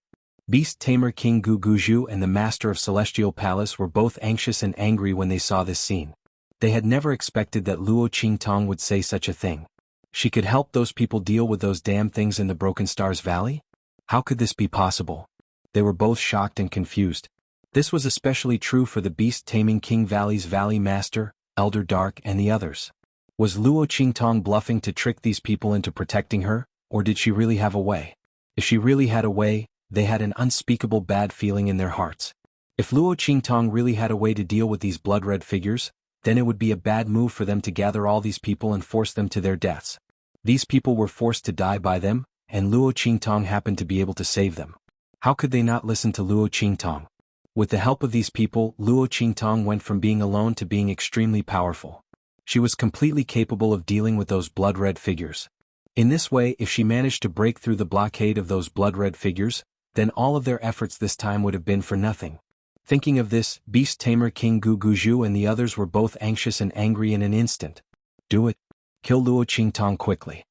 Beast Tamer King Gu Guju and the Master of Celestial Palace were both anxious and angry when they saw this scene. They had never expected that Luo Qingtong would say such a thing. She could help those people deal with those damn things in the Broken Stars Valley? How could this be possible? They were both shocked and confused. This was especially true for the beast-taming King Valley's Valley Master, Elder Dark, and the others. Was Luo Qingtong bluffing to trick these people into protecting her, or did she really have a way? If she really had a way, they had an unspeakable bad feeling in their hearts. If Luo Qingtong really had a way to deal with these blood-red figures, then it would be a bad move for them to gather all these people and force them to their deaths. These people were forced to die by them, and Luo Qingtong happened to be able to save them. How could they not listen to Luo Qingtong? With the help of these people, Luo Qingtong went from being alone to being extremely powerful. She was completely capable of dealing with those blood-red figures. In this way, if she managed to break through the blockade of those blood-red figures, then all of their efforts this time would have been for nothing. Thinking of this, Beast Tamer King Gu Guju and the others were both anxious and angry in an instant. Do it. Kill Luo Qingtong quickly.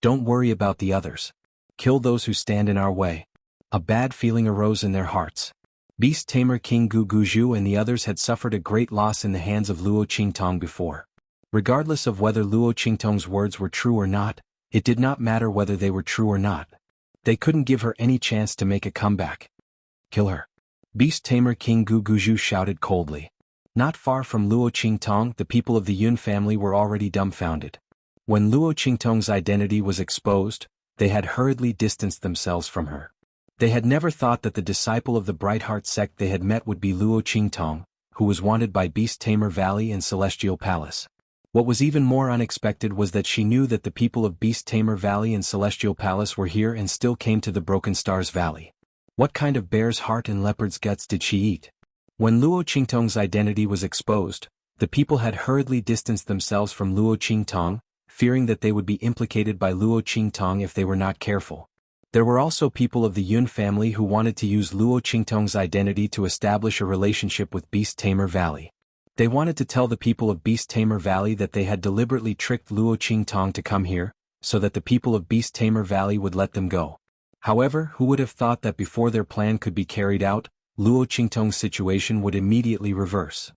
Don't worry about the others. Kill those who stand in our way. A bad feeling arose in their hearts. Beast tamer King Gu Guju and the others had suffered a great loss in the hands of Luo Qingtong before. Regardless of whether Luo Qingtong's words were true or not, it did not matter whether they were true or not. They couldn't give her any chance to make a comeback. Kill her. Beast tamer King Gu Guju shouted coldly. Not far from Luo Qingtong, the people of the Yun family were already dumbfounded. When Luo Qingtong's identity was exposed, they had hurriedly distanced themselves from her. They had never thought that the disciple of the Brightheart sect they had met would be Luo Qingtong, who was wanted by Beast Tamer Valley and Celestial Palace. What was even more unexpected was that she knew that the people of Beast Tamer Valley and Celestial Palace were here and still came to the Broken Stars Valley. What kind of bear's heart and leopard's guts did she eat? When Luo Qingtong's identity was exposed, the people had hurriedly distanced themselves from Luo Qingtong, fearing that they would be implicated by Luo Qingtong if they were not careful. There were also people of the Yun family who wanted to use Luo Qingtong's identity to establish a relationship with Beast Tamer Valley. They wanted to tell the people of Beast Tamer Valley that they had deliberately tricked Luo Qingtong to come here, so that the people of Beast Tamer Valley would let them go. However, who would have thought that before their plan could be carried out, Luo Qingtong's situation would immediately reverse.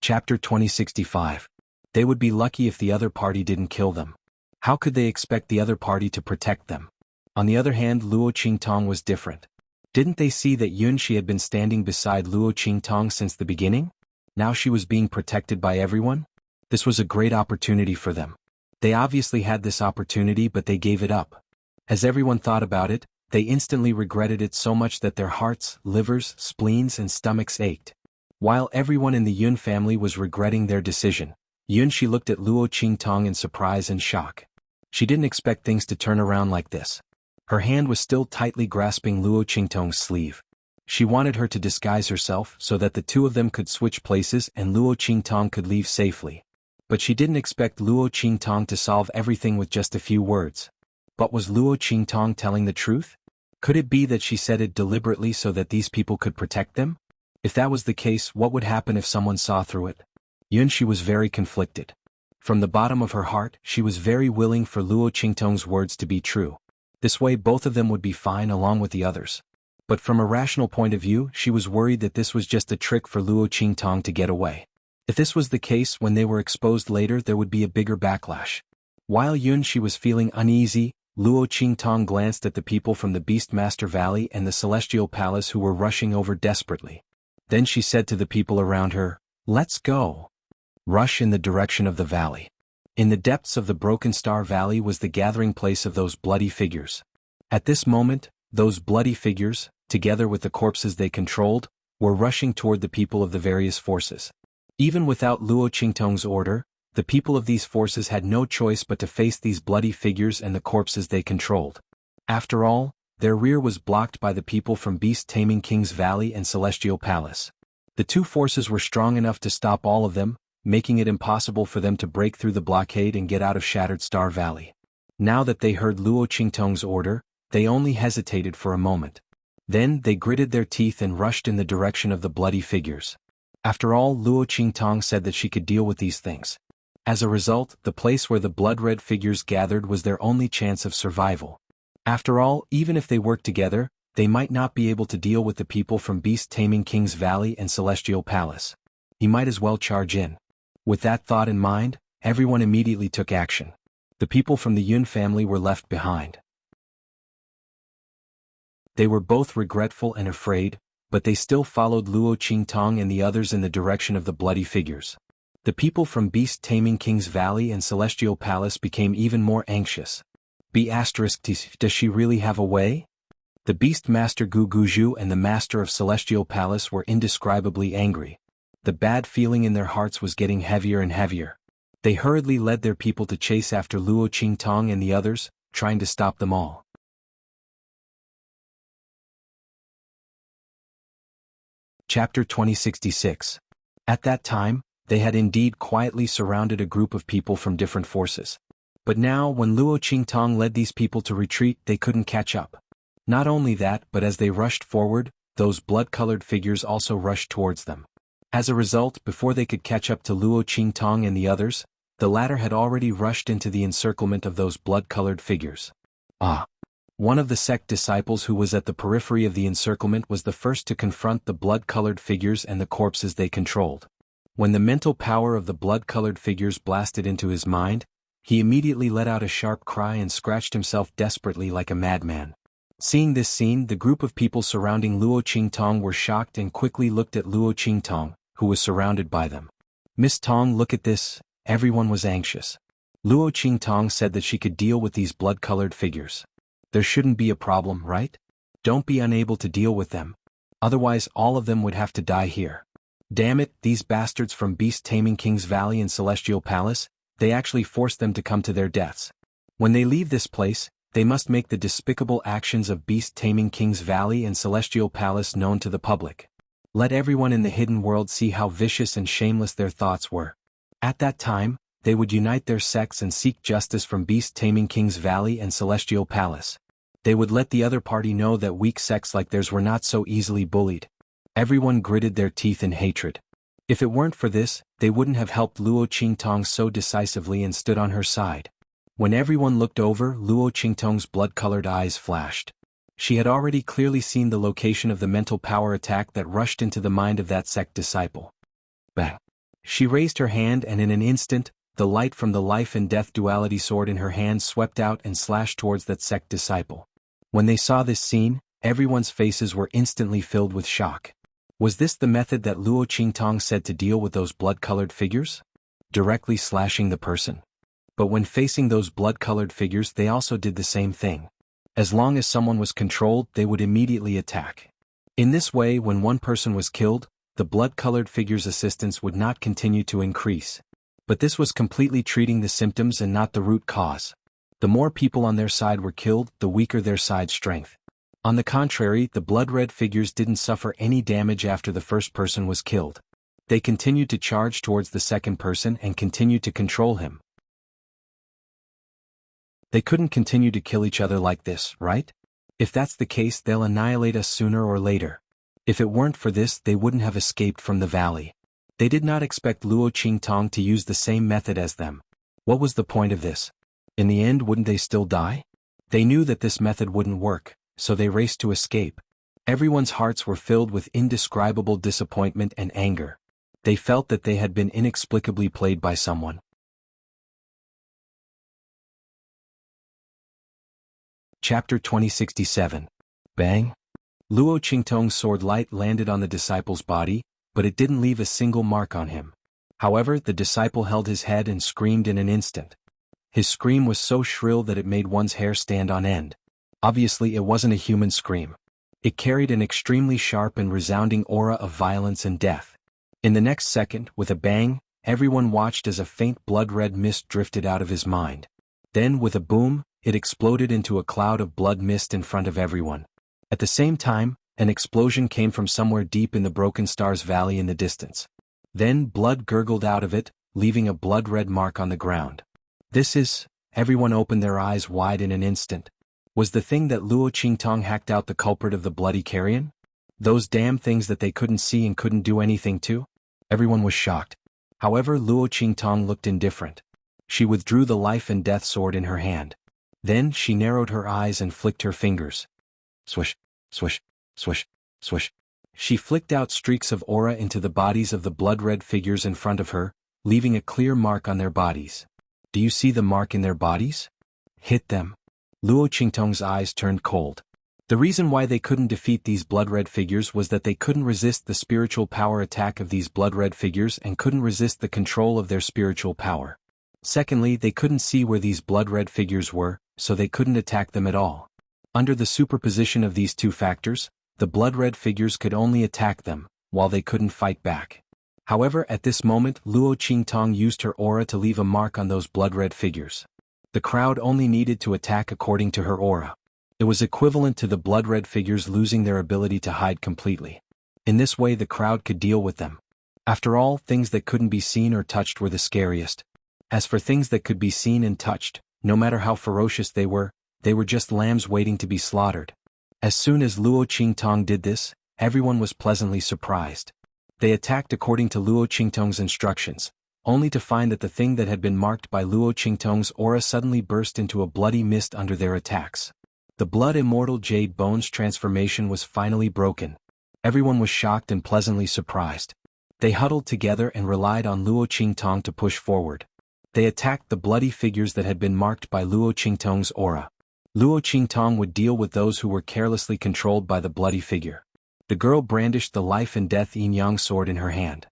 Chapter 2065. They would be lucky if the other party didn't kill them. How could they expect the other party to protect them? On the other hand, Luo Qingtong was different. Didn't they see that Yunshi had been standing beside Luo Qingtong since the beginning? Now she was being protected by everyone? This was a great opportunity for them. They obviously had this opportunity, but they gave it up. As everyone thought about it, they instantly regretted it so much that their hearts, livers, spleens and stomachs ached. While everyone in the Yun family was regretting their decision, Yunshi looked at Luo Qingtong in surprise and shock. She didn't expect things to turn around like this. Her hand was still tightly grasping Luo Qingtong's sleeve. She wanted her to disguise herself so that the two of them could switch places and Luo Qingtong could leave safely. But she didn't expect Luo Qingtong to solve everything with just a few words. But was Luo Qingtong telling the truth? Could it be that she said it deliberately so that these people could protect them? If that was the case, what would happen if someone saw through it? Yunshi was very conflicted. From the bottom of her heart, she was very willing for Luo Qingtong's words to be true. This way both of them would be fine along with the others. But from a rational point of view, she was worried that this was just a trick for Luo Qingtong to get away. If this was the case, when they were exposed later, there would be a bigger backlash. While Yunshi was feeling uneasy, Luo Qingtong glanced at the people from the Beastmaster Valley and the Celestial Palace who were rushing over desperately. Then she said to the people around her, "Let's go." Rush in the direction of the valley. In the depths of the Broken Star Valley was the gathering place of those bloody figures. At this moment, those bloody figures, together with the corpses they controlled, were rushing toward the people of the various forces. Even without Luo Qingtong's order, the people of these forces had no choice but to face these bloody figures and the corpses they controlled. After all, their rear was blocked by the people from Beast Taming King's Valley and Celestial Palace. The two forces were strong enough to stop all of them, making it impossible for them to break through the blockade and get out of Shattered Star Valley. Now that they heard Luo Qingtong's order, they only hesitated for a moment. Then they gritted their teeth and rushed in the direction of the bloody figures. After all, Luo Qingtong said that she could deal with these things. As a result, the place where the blood-red figures gathered was their only chance of survival. After all, even if they worked together, they might not be able to deal with the people from Beast Taming King's Valley and Celestial Palace. He might as well charge in. With that thought in mind, everyone immediately took action. The people from the Yun family were left behind. They were both regretful and afraid, but they still followed Luo Qingtong and the others in the direction of the bloody figures. The people from Beast Taming King's Valley and Celestial Palace became even more anxious. Does she really have a way? The Beast Master Gu Guju and the Master of Celestial Palace were indescribably angry. The bad feeling in their hearts was getting heavier and heavier. They hurriedly led their people to chase after Luo Qingtong and the others, trying to stop them all. Chapter 2066. At that time, they had indeed quietly surrounded a group of people from different forces. But now, when Luo Qingtong led these people to retreat, they couldn't catch up. Not only that, but as they rushed forward, those blood-colored figures also rushed towards them. As a result, before they could catch up to Luo Qingtong and the others, the latter had already rushed into the encirclement of those blood-colored figures. Ah! One of the sect disciples who was at the periphery of the encirclement was the first to confront the blood-colored figures and the corpses they controlled. When the mental power of the blood-colored figures blasted into his mind, he immediately let out a sharp cry and scratched himself desperately like a madman. Seeing this scene, the group of people surrounding Luo Qingtong were shocked and quickly looked at Luo Qingtong, who was surrounded by them. "Miss Tong, look at this." Everyone was anxious. Luo Qingtong said that she could deal with these blood-colored figures. There shouldn't be a problem, right? Don't be unable to deal with them. Otherwise all of them would have to die here. Damn it, these bastards from Beast Taming King's Valley and Celestial Palace, they actually forced them to come to their deaths. When they leave this place, they must make the despicable actions of Beast Taming King's Valley and Celestial Palace known to the public. Let everyone in the hidden world see how vicious and shameless their thoughts were. At that time, they would unite their sects and seek justice from Beast Taming King's Valley and Celestial Palace. They would let the other party know that weak sects like theirs were not so easily bullied. Everyone gritted their teeth in hatred. If it weren't for this, they wouldn't have helped Luo Qingtong so decisively and stood on her side. When everyone looked over, Luo Qingtong's blood-colored eyes flashed. She had already clearly seen the location of the mental power attack that rushed into the mind of that sect disciple. Bang! She raised her hand and in an instant, the light from the life and death duality sword in her hand swept out and slashed towards that sect disciple. When they saw this scene, everyone's faces were instantly filled with shock. Was this the method that Luo Qingtong said to deal with those blood-colored figures? Directly slashing the person? But when facing those blood-colored figures they also did the same thing. As long as someone was controlled, they would immediately attack. In this way, when one person was killed, the blood-colored figure's assistance would not continue to increase. But this was completely treating the symptoms and not the root cause. The more people on their side were killed, the weaker their side's strength. On the contrary, the blood-red figures didn't suffer any damage after the first person was killed. They continued to charge towards the second person and continued to control him. They couldn't continue to kill each other like this, right? If that's the case, they'll annihilate us sooner or later. If it weren't for this, they wouldn't have escaped from the valley. They did not expect Luo Qingtong to use the same method as them. What was the point of this? In the end, wouldn't they still die? They knew that this method wouldn't work, so they raced to escape. Everyone's hearts were filled with indescribable disappointment and anger. They felt that they had been inexplicably played by someone. Chapter 2067. Bang! Luo Qingtong's sword light landed on the disciple's body, but it didn't leave a single mark on him. However, the disciple held his head and screamed in an instant. His scream was so shrill that it made one's hair stand on end. Obviously, it wasn't a human scream. It carried an extremely sharp and resounding aura of violence and death. In the next second, with a bang, everyone watched as a faint blood-red mist drifted out of his mind. Then, with a boom, it exploded into a cloud of blood mist in front of everyone. At the same time, an explosion came from somewhere deep in the Broken Stars Valley in the distance. Then blood gurgled out of it, leaving a blood-red mark on the ground. Everyone opened their eyes wide in an instant. Was the thing that Luo Qingtong hacked out the culprit of the bloody carrion? Those damn things that they couldn't see and couldn't do anything to? Everyone was shocked. However, Luo Qingtong looked indifferent. She withdrew the life and death sword in her hand. Then she narrowed her eyes and flicked her fingers. Swish, swish, swish, swish. She flicked out streaks of aura into the bodies of the blood-red figures in front of her, leaving a clear mark on their bodies. Do you see the mark in their bodies? Hit them. Luo Qingtong's eyes turned cold. The reason why they couldn't defeat these blood-red figures was that they couldn't resist the spiritual power attack of these blood-red figures and couldn't resist the control of their spiritual power. Secondly, they couldn't see where these blood-red figures were, so they couldn't attack them at all. Under the superposition of these two factors, the blood-red figures could only attack them, while they couldn't fight back. However, at this moment, Luo Qingtong used her aura to leave a mark on those blood-red figures. The crowd only needed to attack according to her aura. It was equivalent to the blood-red figures losing their ability to hide completely. In this way the crowd could deal with them. After all, things that couldn't be seen or touched were the scariest. As for things that could be seen and touched, no matter how ferocious they were just lambs waiting to be slaughtered. As soon as Luo Qingtong did this, everyone was pleasantly surprised. They attacked according to Luo Qingtong's instructions, only to find that the thing that had been marked by Luo Qingtong's aura suddenly burst into a bloody mist under their attacks. The blood immortal jade bone's transformation was finally broken. Everyone was shocked and pleasantly surprised. They huddled together and relied on Luo Qingtong to push forward. They attacked the bloody figures that had been marked by Luo Qingtong's aura. Luo Qingtong would deal with those who were carelessly controlled by the bloody figure. The girl brandished the life and death yin-yang sword in her hand.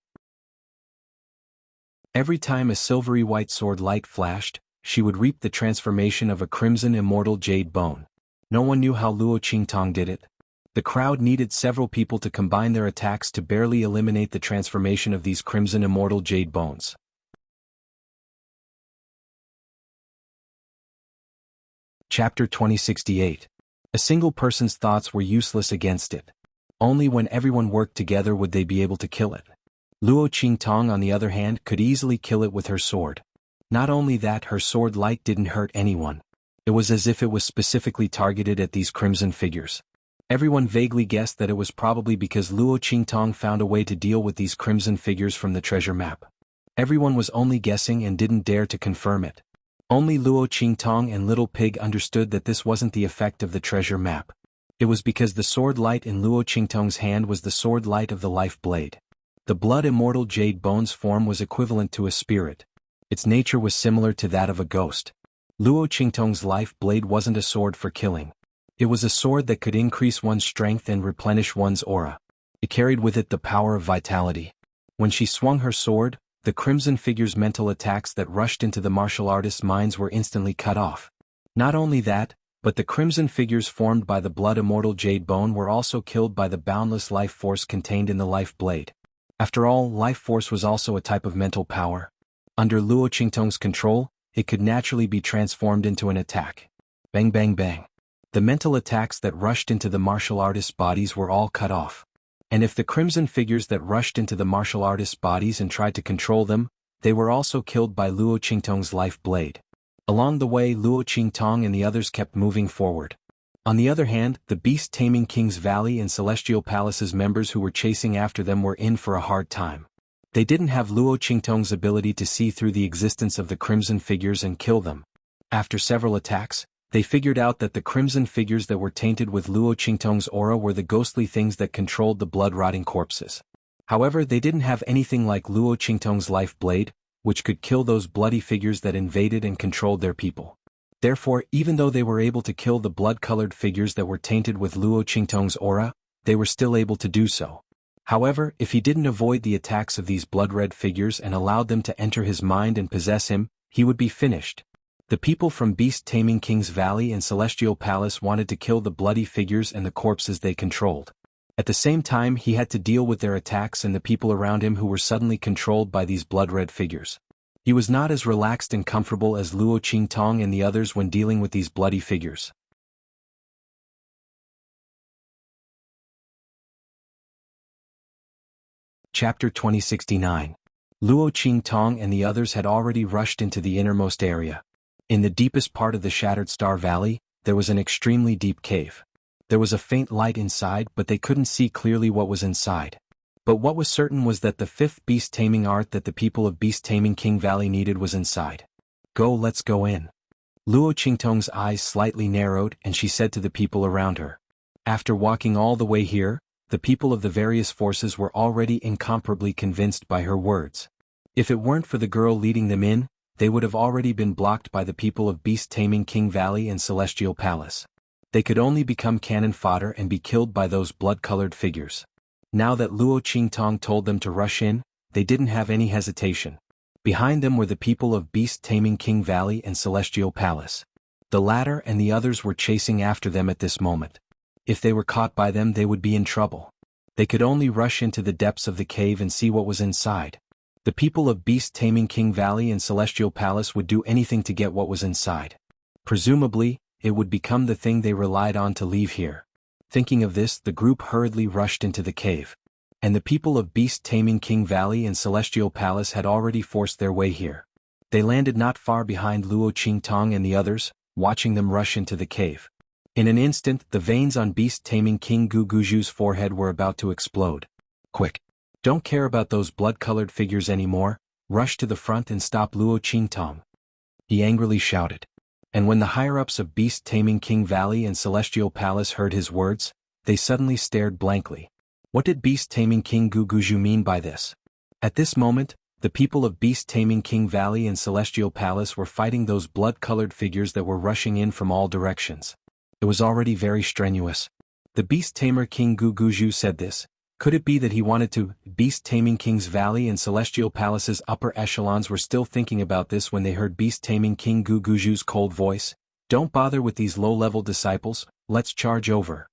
Every time a silvery white sword light flashed, she would reap the transformation of a crimson immortal jade bone. No one knew how Luo Qingtong did it. The crowd needed several people to combine their attacks to barely eliminate the transformation of these crimson immortal jade bones. Chapter 2068. A single person's thoughts were useless against it. Only when everyone worked together would they be able to kill it. Luo Qingtong, on the other hand, could easily kill it with her sword. Not only that, her sword light didn't hurt anyone. It was as if it was specifically targeted at these crimson figures. Everyone vaguely guessed that it was probably because Luo Qingtong found a way to deal with these crimson figures from the treasure map. Everyone was only guessing and didn't dare to confirm it. Only Luo Qingtong and Little Pig understood that this wasn't the effect of the treasure map. It was because the sword light in Luo Qingtong's hand was the sword light of the life blade. The blood immortal jade bone's form was equivalent to a spirit. Its nature was similar to that of a ghost. Luo Qingtong's life blade wasn't a sword for killing. It was a sword that could increase one's strength and replenish one's aura. It carried with it the power of vitality. When she swung her sword, the crimson figure's mental attacks that rushed into the martial artists' minds were instantly cut off. Not only that, but the crimson figures formed by the blood immortal jade bone were also killed by the boundless life force contained in the life blade. After all, life force was also a type of mental power. Under Luo Qingtong's control, it could naturally be transformed into an attack. Bang bang bang. The mental attacks that rushed into the martial artists' bodies were all cut off. And if the crimson figures that rushed into the martial artists' bodies and tried to control them, they were also killed by Luo Qingtong's life blade. Along the way, Luo Qingtong and the others kept moving forward. On the other hand, the beast-taming King's Valley and Celestial Palace's members who were chasing after them were in for a hard time. They didn't have Luo Qingtong's ability to see through the existence of the crimson figures and kill them. After several attacks, they figured out that the crimson figures that were tainted with Luo Qingtong's aura were the ghostly things that controlled the blood-rotting corpses. However, they didn't have anything like Luo Qingtong's life blade, which could kill those bloody figures that invaded and controlled their people. Therefore, even though they were able to kill the blood-colored figures that were tainted with Luo Qingtong's aura, they were still able to do so. However, if he didn't avoid the attacks of these blood-red figures and allowed them to enter his mind and possess him, he would be finished. The people from beast-taming King's Valley and Celestial Palace wanted to kill the bloody figures and the corpses they controlled. At the same time, he had to deal with their attacks and the people around him who were suddenly controlled by these blood-red figures. He was not as relaxed and comfortable as Luo Qingtong and the others when dealing with these bloody figures. Chapter 2069. Luo Qingtong and the others had already rushed into the innermost area. In the deepest part of the Shattered Star Valley, there was an extremely deep cave. There was a faint light inside, but they couldn't see clearly what was inside. But what was certain was that the fifth beast-taming art that the people of beast-taming King Valley needed was inside. Let's go in. Luo Qingtong's eyes slightly narrowed and she said to the people around her. After walking all the way here, the people of the various forces were already incomparably convinced by her words. If it weren't for the girl leading them in, they would have already been blocked by the people of beast-taming King Valley and Celestial Palace. They could only become cannon fodder and be killed by those blood-colored figures. Now that Luo Qingtong told them to rush in, they didn't have any hesitation. Behind them were the people of beast-taming King Valley and Celestial Palace. The latter and the others were chasing after them at this moment. If they were caught by them, they would be in trouble. They could only rush into the depths of the cave and see what was inside. The people of beast-taming King Valley and Celestial Palace would do anything to get what was inside. Presumably, it would become the thing they relied on to leave here. Thinking of this, the group hurriedly rushed into the cave. And the people of beast-taming King Valley and Celestial Palace had already forced their way here. They landed not far behind Luo Qingtong and the others, watching them rush into the cave. In an instant, the veins on beast-taming King Guguju's forehead were about to explode. Quick! Don't care about those blood-colored figures anymore, rush to the front and stop Luo Qingtong," he angrily shouted. And when the higher-ups of Beast-Taming King Valley and Celestial Palace heard his words, they suddenly stared blankly. What did Beast-Taming King Guguju mean by this? At this moment, the people of Beast-Taming King Valley and Celestial Palace were fighting those blood-colored figures that were rushing in from all directions. It was already very strenuous. The Beast-Tamer King Guguju said this. Could it be that he wanted to? Beast-Taming King's Valley and Celestial Palace's upper echelons were still thinking about this when they heard Beast-Taming King Guguju's cold voice. "Don't bother with these low-level disciples, let's charge over."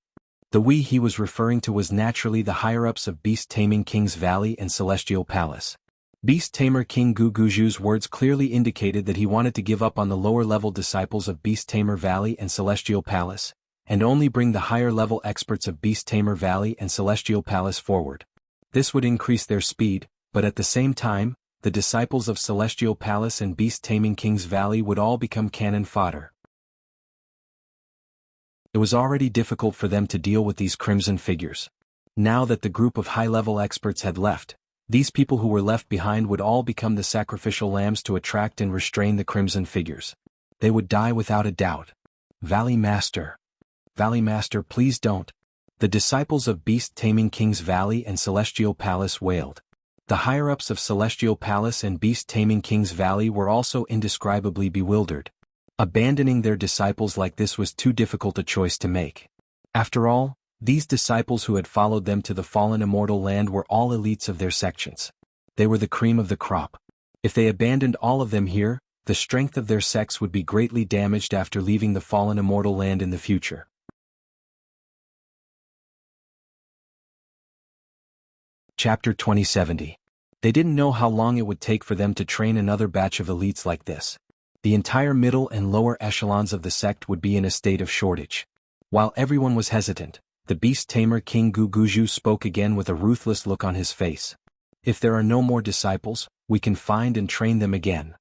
The "we" he was referring to was naturally the higher-ups of Beast-Taming King's Valley and Celestial Palace. Beast-Tamer King Guguju's words clearly indicated that he wanted to give up on the lower-level disciples of Beast-Tamer Valley and Celestial Palace, and only bring the higher-level experts of Beast-Tamer Valley and Celestial Palace forward. This would increase their speed, but at the same time, the disciples of Celestial Palace and Beast-Taming King's Valley would all become cannon fodder. It was already difficult for them to deal with these crimson figures. Now that the group of high-level experts had left, these people who were left behind would all become the sacrificial lambs to attract and restrain the crimson figures. They would die without a doubt. Valley Master, please don't. The disciples of Beast-Taming King's Valley and Celestial Palace wailed. The higher-ups of Celestial Palace and Beast-Taming King's Valley were also indescribably bewildered. Abandoning their disciples like this was too difficult a choice to make. After all, these disciples who had followed them to the fallen immortal land were all elites of their sections. They were the cream of the crop. If they abandoned all of them here, the strength of their sects would be greatly damaged after leaving the fallen immortal land in the future. Chapter 2070. They didn't know how long it would take for them to train another batch of elites like this. The entire middle and lower echelons of the sect would be in a state of shortage. While everyone was hesitant, the Beast-Tamer King Guguju spoke again with a ruthless look on his face. "If there are no more disciples, we can find and train them again.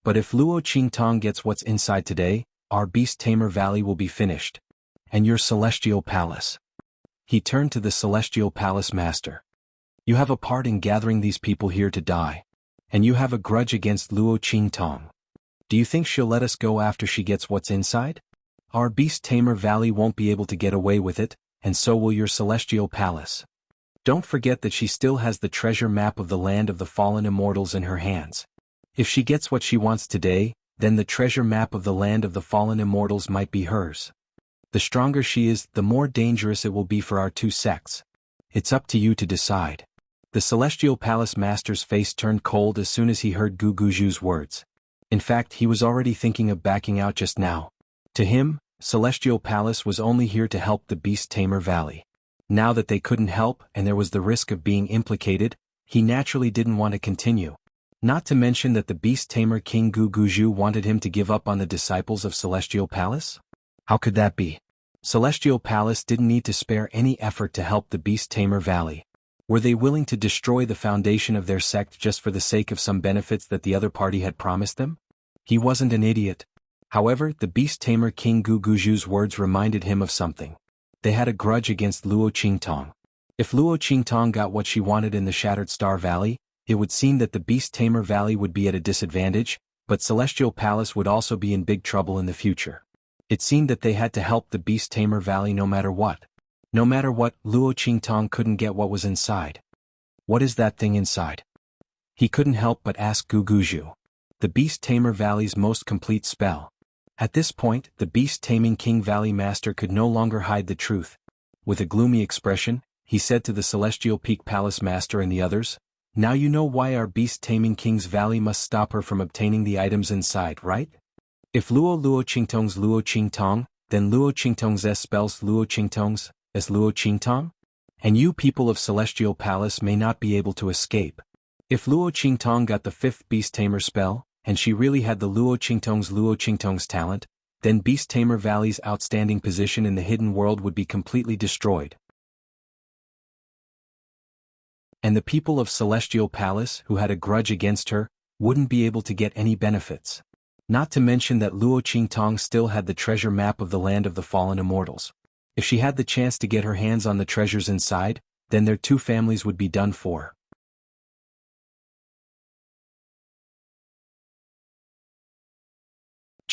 But if Luo Qingtong gets what's inside today, our Beast-Tamer Valley will be finished. And your Celestial Palace." He turned to the Celestial Palace Master. "You have a part in gathering these people here to die. And you have a grudge against Luo Qingtong. Do you think she'll let us go after she gets what's inside? Our Beast-Tamer Valley won't be able to get away with it, and so will your Celestial Palace. Don't forget that she still has the treasure map of the land of the fallen immortals in her hands. If she gets what she wants today, then the treasure map of the land of the fallen immortals might be hers. The stronger she is, the more dangerous it will be for our two sects. It's up to you to decide." The Celestial Palace Master's face turned cold as soon as he heard Guguju's words. In fact, he was already thinking of backing out just now. To him, Celestial Palace was only here to help the Beast-Tamer Valley. Now that they couldn't help and there was the risk of being implicated, he naturally didn't want to continue. Not to mention that the Beast-Tamer King Guguju wanted him to give up on the disciples of Celestial Palace? How could that be? Celestial Palace didn't need to spare any effort to help the Beast-Tamer Valley. Were they willing to destroy the foundation of their sect just for the sake of some benefits that the other party had promised them? He wasn't an idiot. However, the Beast-Tamer King Guguju's words reminded him of something. They had a grudge against Luo Qingtong. If Luo Qingtong got what she wanted in the Shattered Star Valley, it would seem that the Beast-Tamer Valley would be at a disadvantage, but Celestial Palace would also be in big trouble in the future. It seemed that they had to help the Beast-Tamer Valley no matter what. No matter what, Luo Qingtong couldn't get what was inside. What is that thing inside? He couldn't help but ask Guguju. The Beast-Tamer Valley's most complete spell. At this point, the Beast-Taming King Valley Master could no longer hide the truth. With a gloomy expression, he said to the Celestial Peak Palace Master and the others, "Now you know why our Beast-Taming King's Valley must stop her from obtaining the items inside, right? If Luo Qingtong's Luo Qingtong, then Luo Qingtong's S spells Luo Qingtong's as Luo Qingtong? And you people of Celestial Palace may not be able to escape. If Luo Qingtong got the 5th Beast-Tamer spell, and she really had the Luo Qingtong's talent, then Beast-Tamer Valley's outstanding position in the hidden world would be completely destroyed. And the people of Celestial Palace, who had a grudge against her, wouldn't be able to get any benefits. Not to mention that Luo Qingtong still had the treasure map of the land of the fallen immortals. If she had the chance to get her hands on the treasures inside, then their two families would be done for.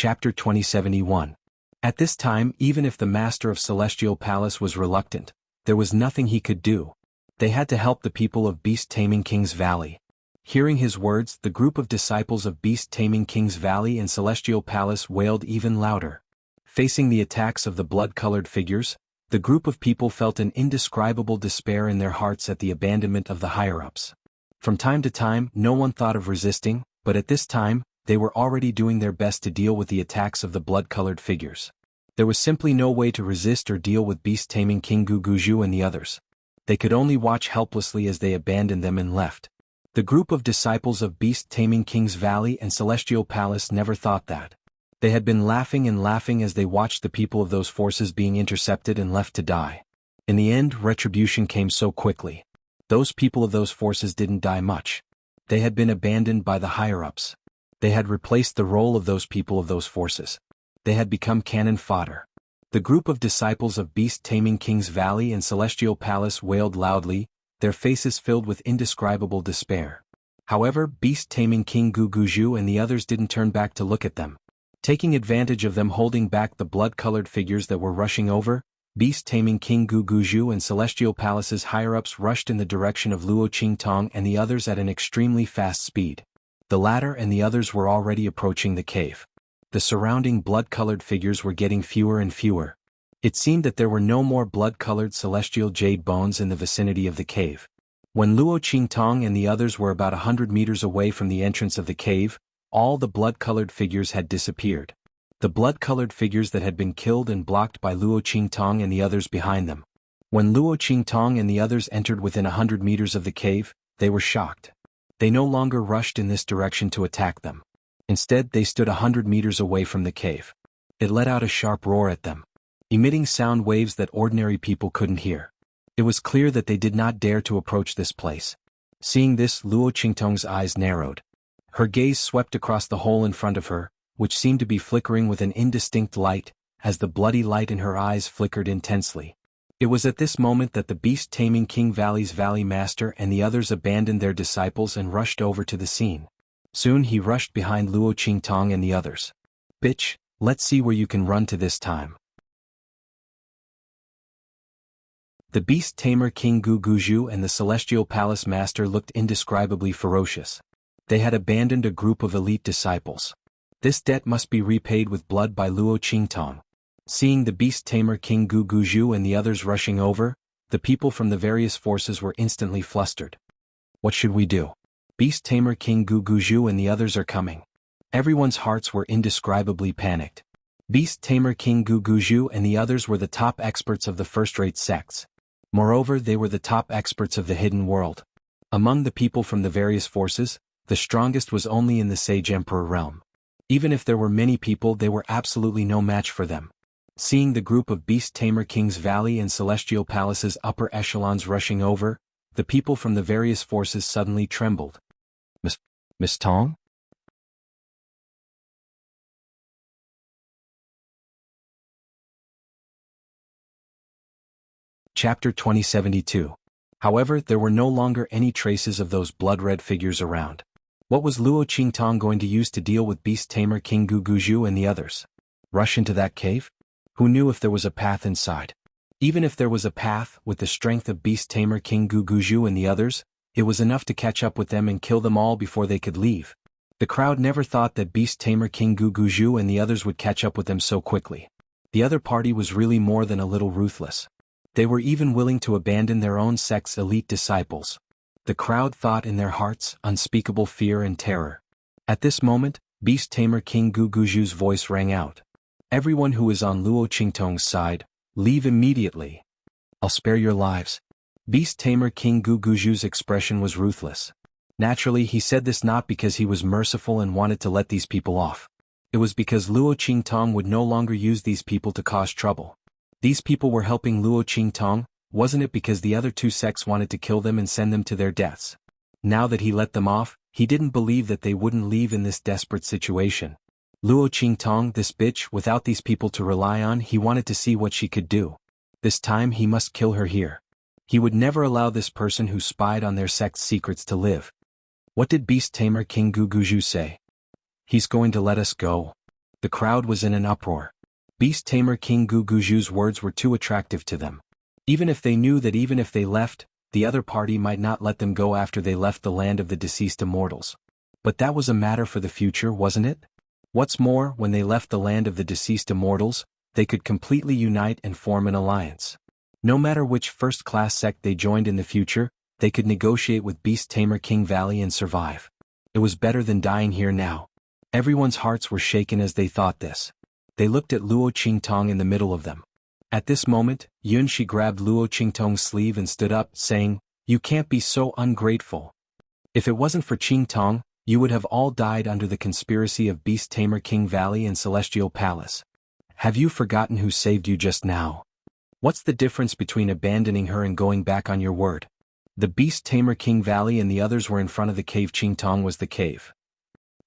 Chapter 2071. At this time, even if the master of Celestial Palace was reluctant, there was nothing he could do. They had to help the people of Beast-Taming King's Valley. Hearing his words, the group of disciples of Beast-Taming King's Valley and Celestial Palace wailed even louder. Facing the attacks of the blood-colored figures, the group of people felt an indescribable despair in their hearts at the abandonment of the higher-ups. From time to time, no one thought of resisting, but at this time, they were already doing their best to deal with the attacks of the blood-colored figures. There was simply no way to resist or deal with Beast-Taming King Guguju and the others. They could only watch helplessly as they abandoned them and left. The group of disciples of Beast-Taming King's Valley and Celestial Palace never thought that. They had been laughing and laughing as they watched the people of those forces being intercepted and left to die. In the end, retribution came so quickly. Those people of those forces didn't die much. They had been abandoned by the higher-ups. They had replaced the role of those people of those forces. They had become cannon fodder. The group of disciples of Beast-Taming King's Valley and Celestial Palace wailed loudly, their faces filled with indescribable despair. However, Beast-Taming King Guguju and the others didn't turn back to look at them. Taking advantage of them holding back the blood-colored figures that were rushing over, Beast-Taming King Guguju and Celestial Palace's higher-ups rushed in the direction of Luo Qingtong and the others at an extremely fast speed. The latter and the others were already approaching the cave. The surrounding blood-colored figures were getting fewer and fewer. It seemed that there were no more blood-colored celestial jade bones in the vicinity of the cave. When Luo Qingtong and the others were about 100 meters away from the entrance of the cave, all the blood-colored figures had disappeared. The blood-colored figures that had been killed and blocked by Luo Qingtong and the others behind them. When Luo Qingtong and the others entered within 100 meters of the cave, they were shocked. They no longer rushed in this direction to attack them. Instead, they stood 100 meters away from the cave. It let out a sharp roar at them, emitting sound waves that ordinary people couldn't hear. It was clear that they did not dare to approach this place. Seeing this, Luo Qingtong's eyes narrowed. Her gaze swept across the hole in front of her, which seemed to be flickering with an indistinct light, as the bloody light in her eyes flickered intensely. It was at this moment that the Beast-Taming King Valley's Valley Master and the others abandoned their disciples and rushed over to the scene. Soon he rushed behind Luo Qingtong and the others. "Bitch, let's see where you can run to this time." The Beast-Tamer King Guguju and the Celestial Palace Master looked indescribably ferocious. They had abandoned a group of elite disciples. This debt must be repaid with blood by Luo Qingtong. Seeing the Beast-Tamer King Guguju and the others rushing over, the people from the various forces were instantly flustered. What should we do? Beast-Tamer King Guguju and the others are coming. Everyone's hearts were indescribably panicked. Beast-Tamer King Guguju and the others were the top experts of the first-rate sects. Moreover, they were the top experts of the hidden world. Among the people from the various forces, the strongest was only in the Sage Emperor realm. Even if there were many people, they were absolutely no match for them. Seeing the group of Beast-Tamer King's Valley and Celestial Palace's upper echelons rushing over, the people from the various forces suddenly trembled. Miss Tong? Chapter 2072. However, there were no longer any traces of those blood-red figures around. What was Luo Qingtong going to use to deal with Beast-Tamer King Guguju and the others? Rush into that cave? Who knew if there was a path inside? Even if there was a path, with the strength of Beast-Tamer King Guguju and the others, it was enough to catch up with them and kill them all before they could leave. The crowd never thought that Beast-Tamer King Guguju and the others would catch up with them so quickly. The other party was really more than a little ruthless. They were even willing to abandon their own sect's elite disciples. The crowd thought in their hearts unspeakable fear and terror. At this moment, Beast-Tamer King Guguju's voice rang out. "Everyone who is on Luo Qingtong's side, leave immediately. I'll spare your lives." Beast-Tamer King Guguju's expression was ruthless. Naturally, he said this not because he was merciful and wanted to let these people off. It was because Luo Qingtong would no longer use these people to cause trouble. These people were helping Luo Qingtong, wasn't it because the other two sects wanted to kill them and send them to their deaths? Now that he let them off, he didn't believe that they wouldn't leave in this desperate situation. Luo Qingtong, this bitch, without these people to rely on, he wanted to see what she could do. This time he must kill her here. He would never allow this person who spied on their sect's secrets to live. What did Beast-Tamer King Guguju say? "He's going to let us go." The crowd was in an uproar. Beast Tamer King Guguju's words were too attractive to them. Even if they knew that even if they left, the other party might not let them go after they left the land of the deceased immortals. But that was a matter for the future, wasn't it? What's more, when they left the land of the deceased immortals, they could completely unite and form an alliance. No matter which first-class sect they joined in the future, they could negotiate with Beast Tamer King Valley and survive. It was better than dying here now. Everyone's hearts were shaken as they thought this. They looked at Luo Qingtong in the middle of them. At this moment, Yunshi grabbed Luo Qingtong's sleeve and stood up, saying, "You can't be so ungrateful. If it wasn't for Qingtong, you would have all died under the conspiracy of Beast Tamer King Valley and Celestial Palace. Have you forgotten who saved you just now? What's the difference between abandoning her and going back on your word?" The Beast Tamer King Valley and the others were in front of the cave. Qingtong was the cave.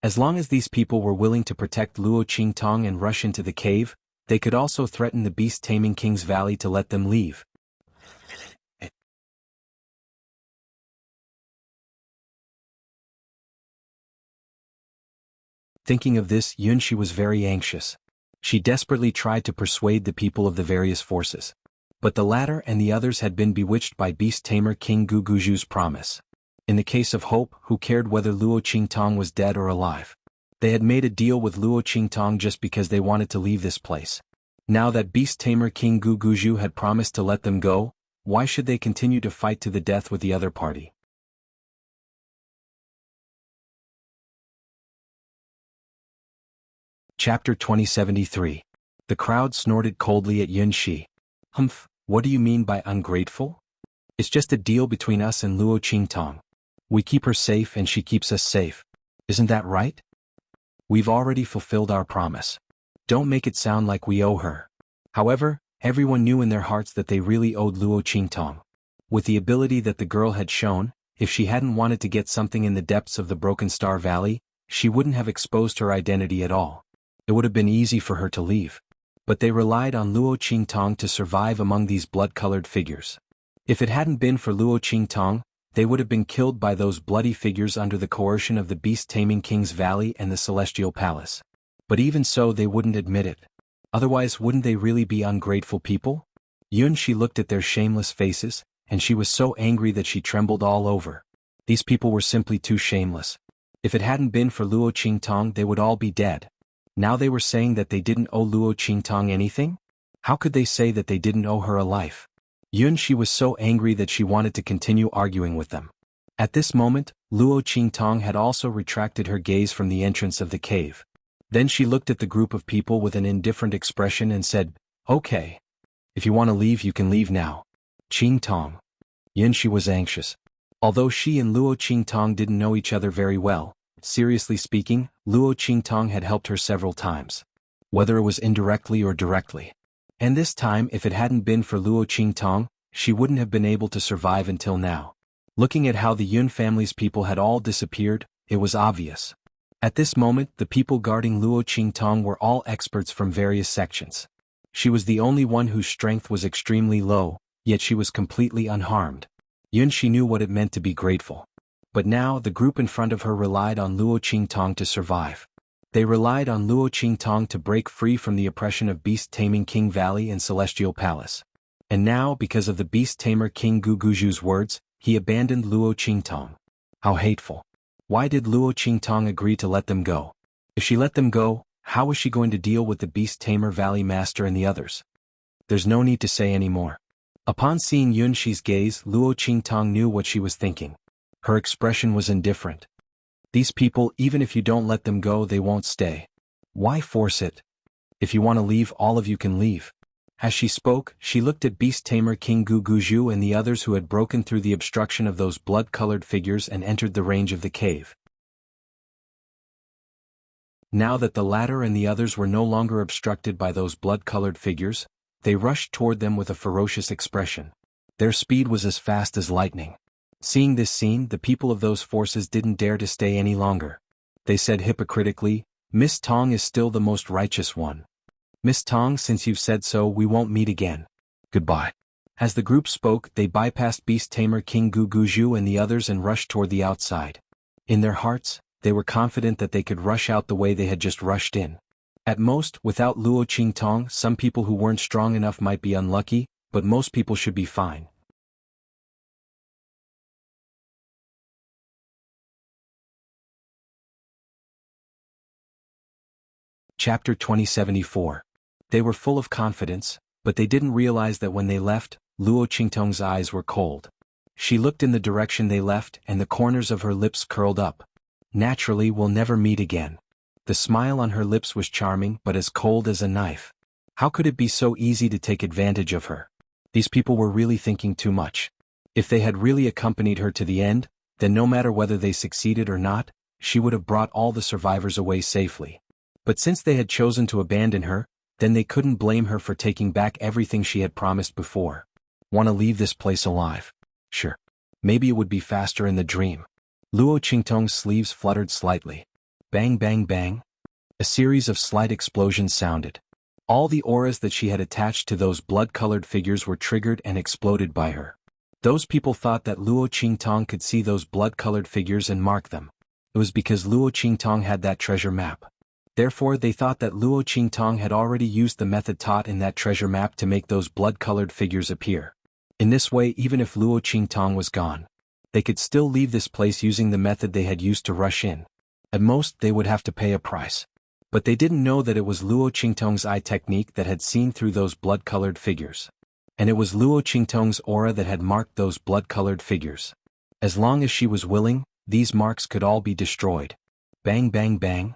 As long as these people were willing to protect Luo Qingtong and rush into the cave, they could also threaten the Beast Taming King's Valley to let them leave. Thinking of this, Yunshi was very anxious. She desperately tried to persuade the people of the various forces. But the latter and the others had been bewitched by Beast Tamer King Guguju's promise. In the case of Hope, who cared whether Luo Qingtong was dead or alive? They had made a deal with Luo Qingtong just because they wanted to leave this place. Now that Beast Tamer King Guguju had promised to let them go, why should they continue to fight to the death with the other party? Chapter 2073. The crowd snorted coldly at Yunshi. "Humph, what do you mean by ungrateful? It's just a deal between us and Luo Qingtong. We keep her safe and she keeps us safe. Isn't that right? We've already fulfilled our promise. Don't make it sound like we owe her." However, everyone knew in their hearts that they really owed Luo Qingtong. With the ability that the girl had shown, if she hadn't wanted to get something in the depths of the Broken Star Valley, she wouldn't have exposed her identity at all. It would have been easy for her to leave. But they relied on Luo Qingtong to survive among these blood-colored figures. If it hadn't been for Luo Qingtong, they would have been killed by those bloody figures under the coercion of the Beast Taming King's Valley and the Celestial Palace. But even so, they wouldn't admit it. Otherwise, wouldn't they really be ungrateful people? Yunshi looked at their shameless faces, and she was so angry that she trembled all over. These people were simply too shameless. If it hadn't been for Luo Qingtong, they would all be dead. Now they were saying that they didn't owe Luo Qingtong anything? How could they say that they didn't owe her a life? Yunshi was so angry that she wanted to continue arguing with them. At this moment, Luo Qingtong had also retracted her gaze from the entrance of the cave. Then she looked at the group of people with an indifferent expression and said, "Okay. If you want to leave, you can leave now." Qingtong. Yunshi was anxious. Although she and Luo Qingtong didn't know each other very well, seriously speaking, Luo Qingtong had helped her several times. Whether it was indirectly or directly. And this time, if it hadn't been for Luo Qingtong, she wouldn't have been able to survive until now. Looking at how the Yun family's people had all disappeared, it was obvious. At this moment, the people guarding Luo Qingtong were all experts from various sections. She was the only one whose strength was extremely low, yet she was completely unharmed. Yunshi knew what it meant to be grateful. But now, the group in front of her relied on Luo Qingtong to survive. They relied on Luo Qingtong to break free from the oppression of Beast Taming King Valley and Celestial Palace. And now, because of the Beast Tamer King Guguju's words, he abandoned Luo Qingtong. How hateful. Why did Luo Qingtong agree to let them go? If she let them go, how was she going to deal with the Beast Tamer Valley Master and the others? There's no need to say any more. Upon seeing Yunshi's gaze, Luo Qingtong knew what she was thinking. Her expression was indifferent. These people, even if you don't let them go, they won't stay. Why force it? If you want to leave, all of you can leave. As she spoke, she looked at Beast Tamer King Guguju and the others who had broken through the obstruction of those blood-colored figures and entered the range of the cave. Now that the latter and the others were no longer obstructed by those blood-colored figures, they rushed toward them with a ferocious expression. Their speed was as fast as lightning. Seeing this scene, the people of those forces didn't dare to stay any longer. They said hypocritically, "Miss Tong is still the most righteous one. Miss Tong, since you've said so, we won't meet again. Goodbye." As the group spoke, they bypassed Beast Tamer King Guguju and the others and rushed toward the outside. In their hearts, they were confident that they could rush out the way they had just rushed in. At most, without Luo Qingtong, some people who weren't strong enough might be unlucky, but most people should be fine. Chapter 2074. They were full of confidence, but they didn't realize that when they left, Luo Qingtong's eyes were cold. She looked in the direction they left and the corners of her lips curled up. Naturally, we'll never meet again. The smile on her lips was charming but as cold as a knife. How could it be so easy to take advantage of her? These people were really thinking too much. If they had really accompanied her to the end, then no matter whether they succeeded or not, she would have brought all the survivors away safely. But since they had chosen to abandon her, then they couldn't blame her for taking back everything she had promised before. Want to leave this place alive? Sure. Maybe it would be faster in the dream. Luo Qingtong's sleeves fluttered slightly. Bang bang bang. A series of slight explosions sounded. All the auras that she had attached to those blood-colored figures were triggered and exploded by her. Those people thought that Luo Qingtong could see those blood-colored figures and mark them. It was because Luo Qingtong had that treasure map. Therefore, they thought that Luo Qingtong had already used the method taught in that treasure map to make those blood-colored figures appear. In this way, even if Luo Qingtong was gone, they could still leave this place using the method they had used to rush in. At most, they would have to pay a price. But they didn't know that it was Luo Qingtong's eye technique that had seen through those blood-colored figures. And it was Luo Qingtong's aura that had marked those blood-colored figures. As long as she was willing, these marks could all be destroyed. Bang bang bang.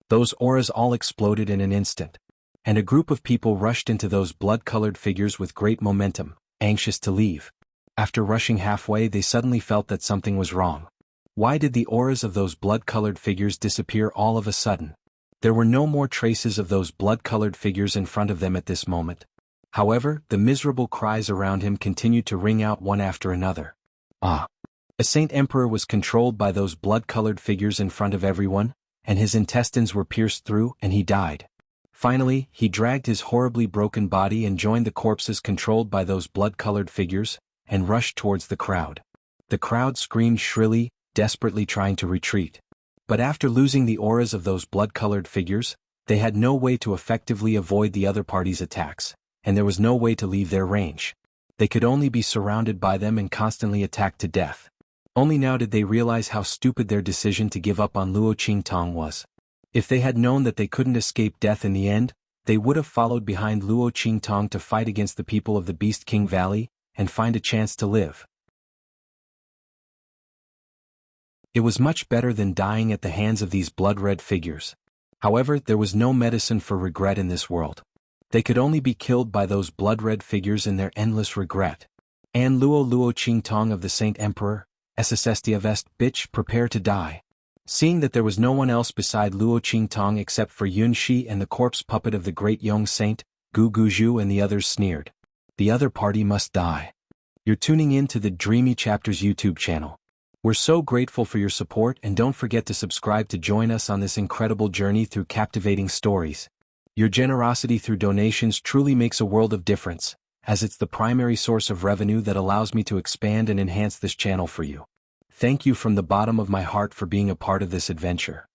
Those auras all exploded in an instant. And a group of people rushed into those blood-colored figures with great momentum, anxious to leave. After rushing halfway, they suddenly felt that something was wrong. Why did the auras of those blood-colored figures disappear all of a sudden? There were no more traces of those blood-colored figures in front of them at this moment. However, the miserable cries around him continued to ring out one after another. Ah! A Saint Emperor was controlled by those blood-colored figures in front of everyone, and his intestines were pierced through and he died. Finally, he dragged his horribly broken body and joined the corpses controlled by those blood-colored figures, and rushed towards the crowd. The crowd screamed shrilly, desperately trying to retreat. But after losing the auras of those blood-colored figures, they had no way to effectively avoid the other party's attacks, and there was no way to leave their range. They could only be surrounded by them and constantly attacked to death. Only now did they realize how stupid their decision to give up on Luo Qingtong was. If they had known that they couldn't escape death in the end, they would have followed behind Luo Qingtong to fight against the people of the Beast King Valley, and find a chance to live. It was much better than dying at the hands of these blood-red figures. However, there was no medicine for regret in this world. They could only be killed by those blood-red figures in their endless regret. And Luo Qingtong of the Saint Emperor, SSSTia Vest bitch, prepare to die. Seeing that there was no one else beside Luo Qingtong except for Yun Shi and the corpse puppet of the great young saint, Gu Guzhu, and the others sneered. The other party must die. You're tuning in to the Dreamy Chapters YouTube channel. We're so grateful for your support, and don't forget to subscribe to join us on this incredible journey through captivating stories. Your generosity through donations truly makes a world of difference, as it's the primary source of revenue that allows me to expand and enhance this channel for you. Thank you from the bottom of my heart for being a part of this adventure.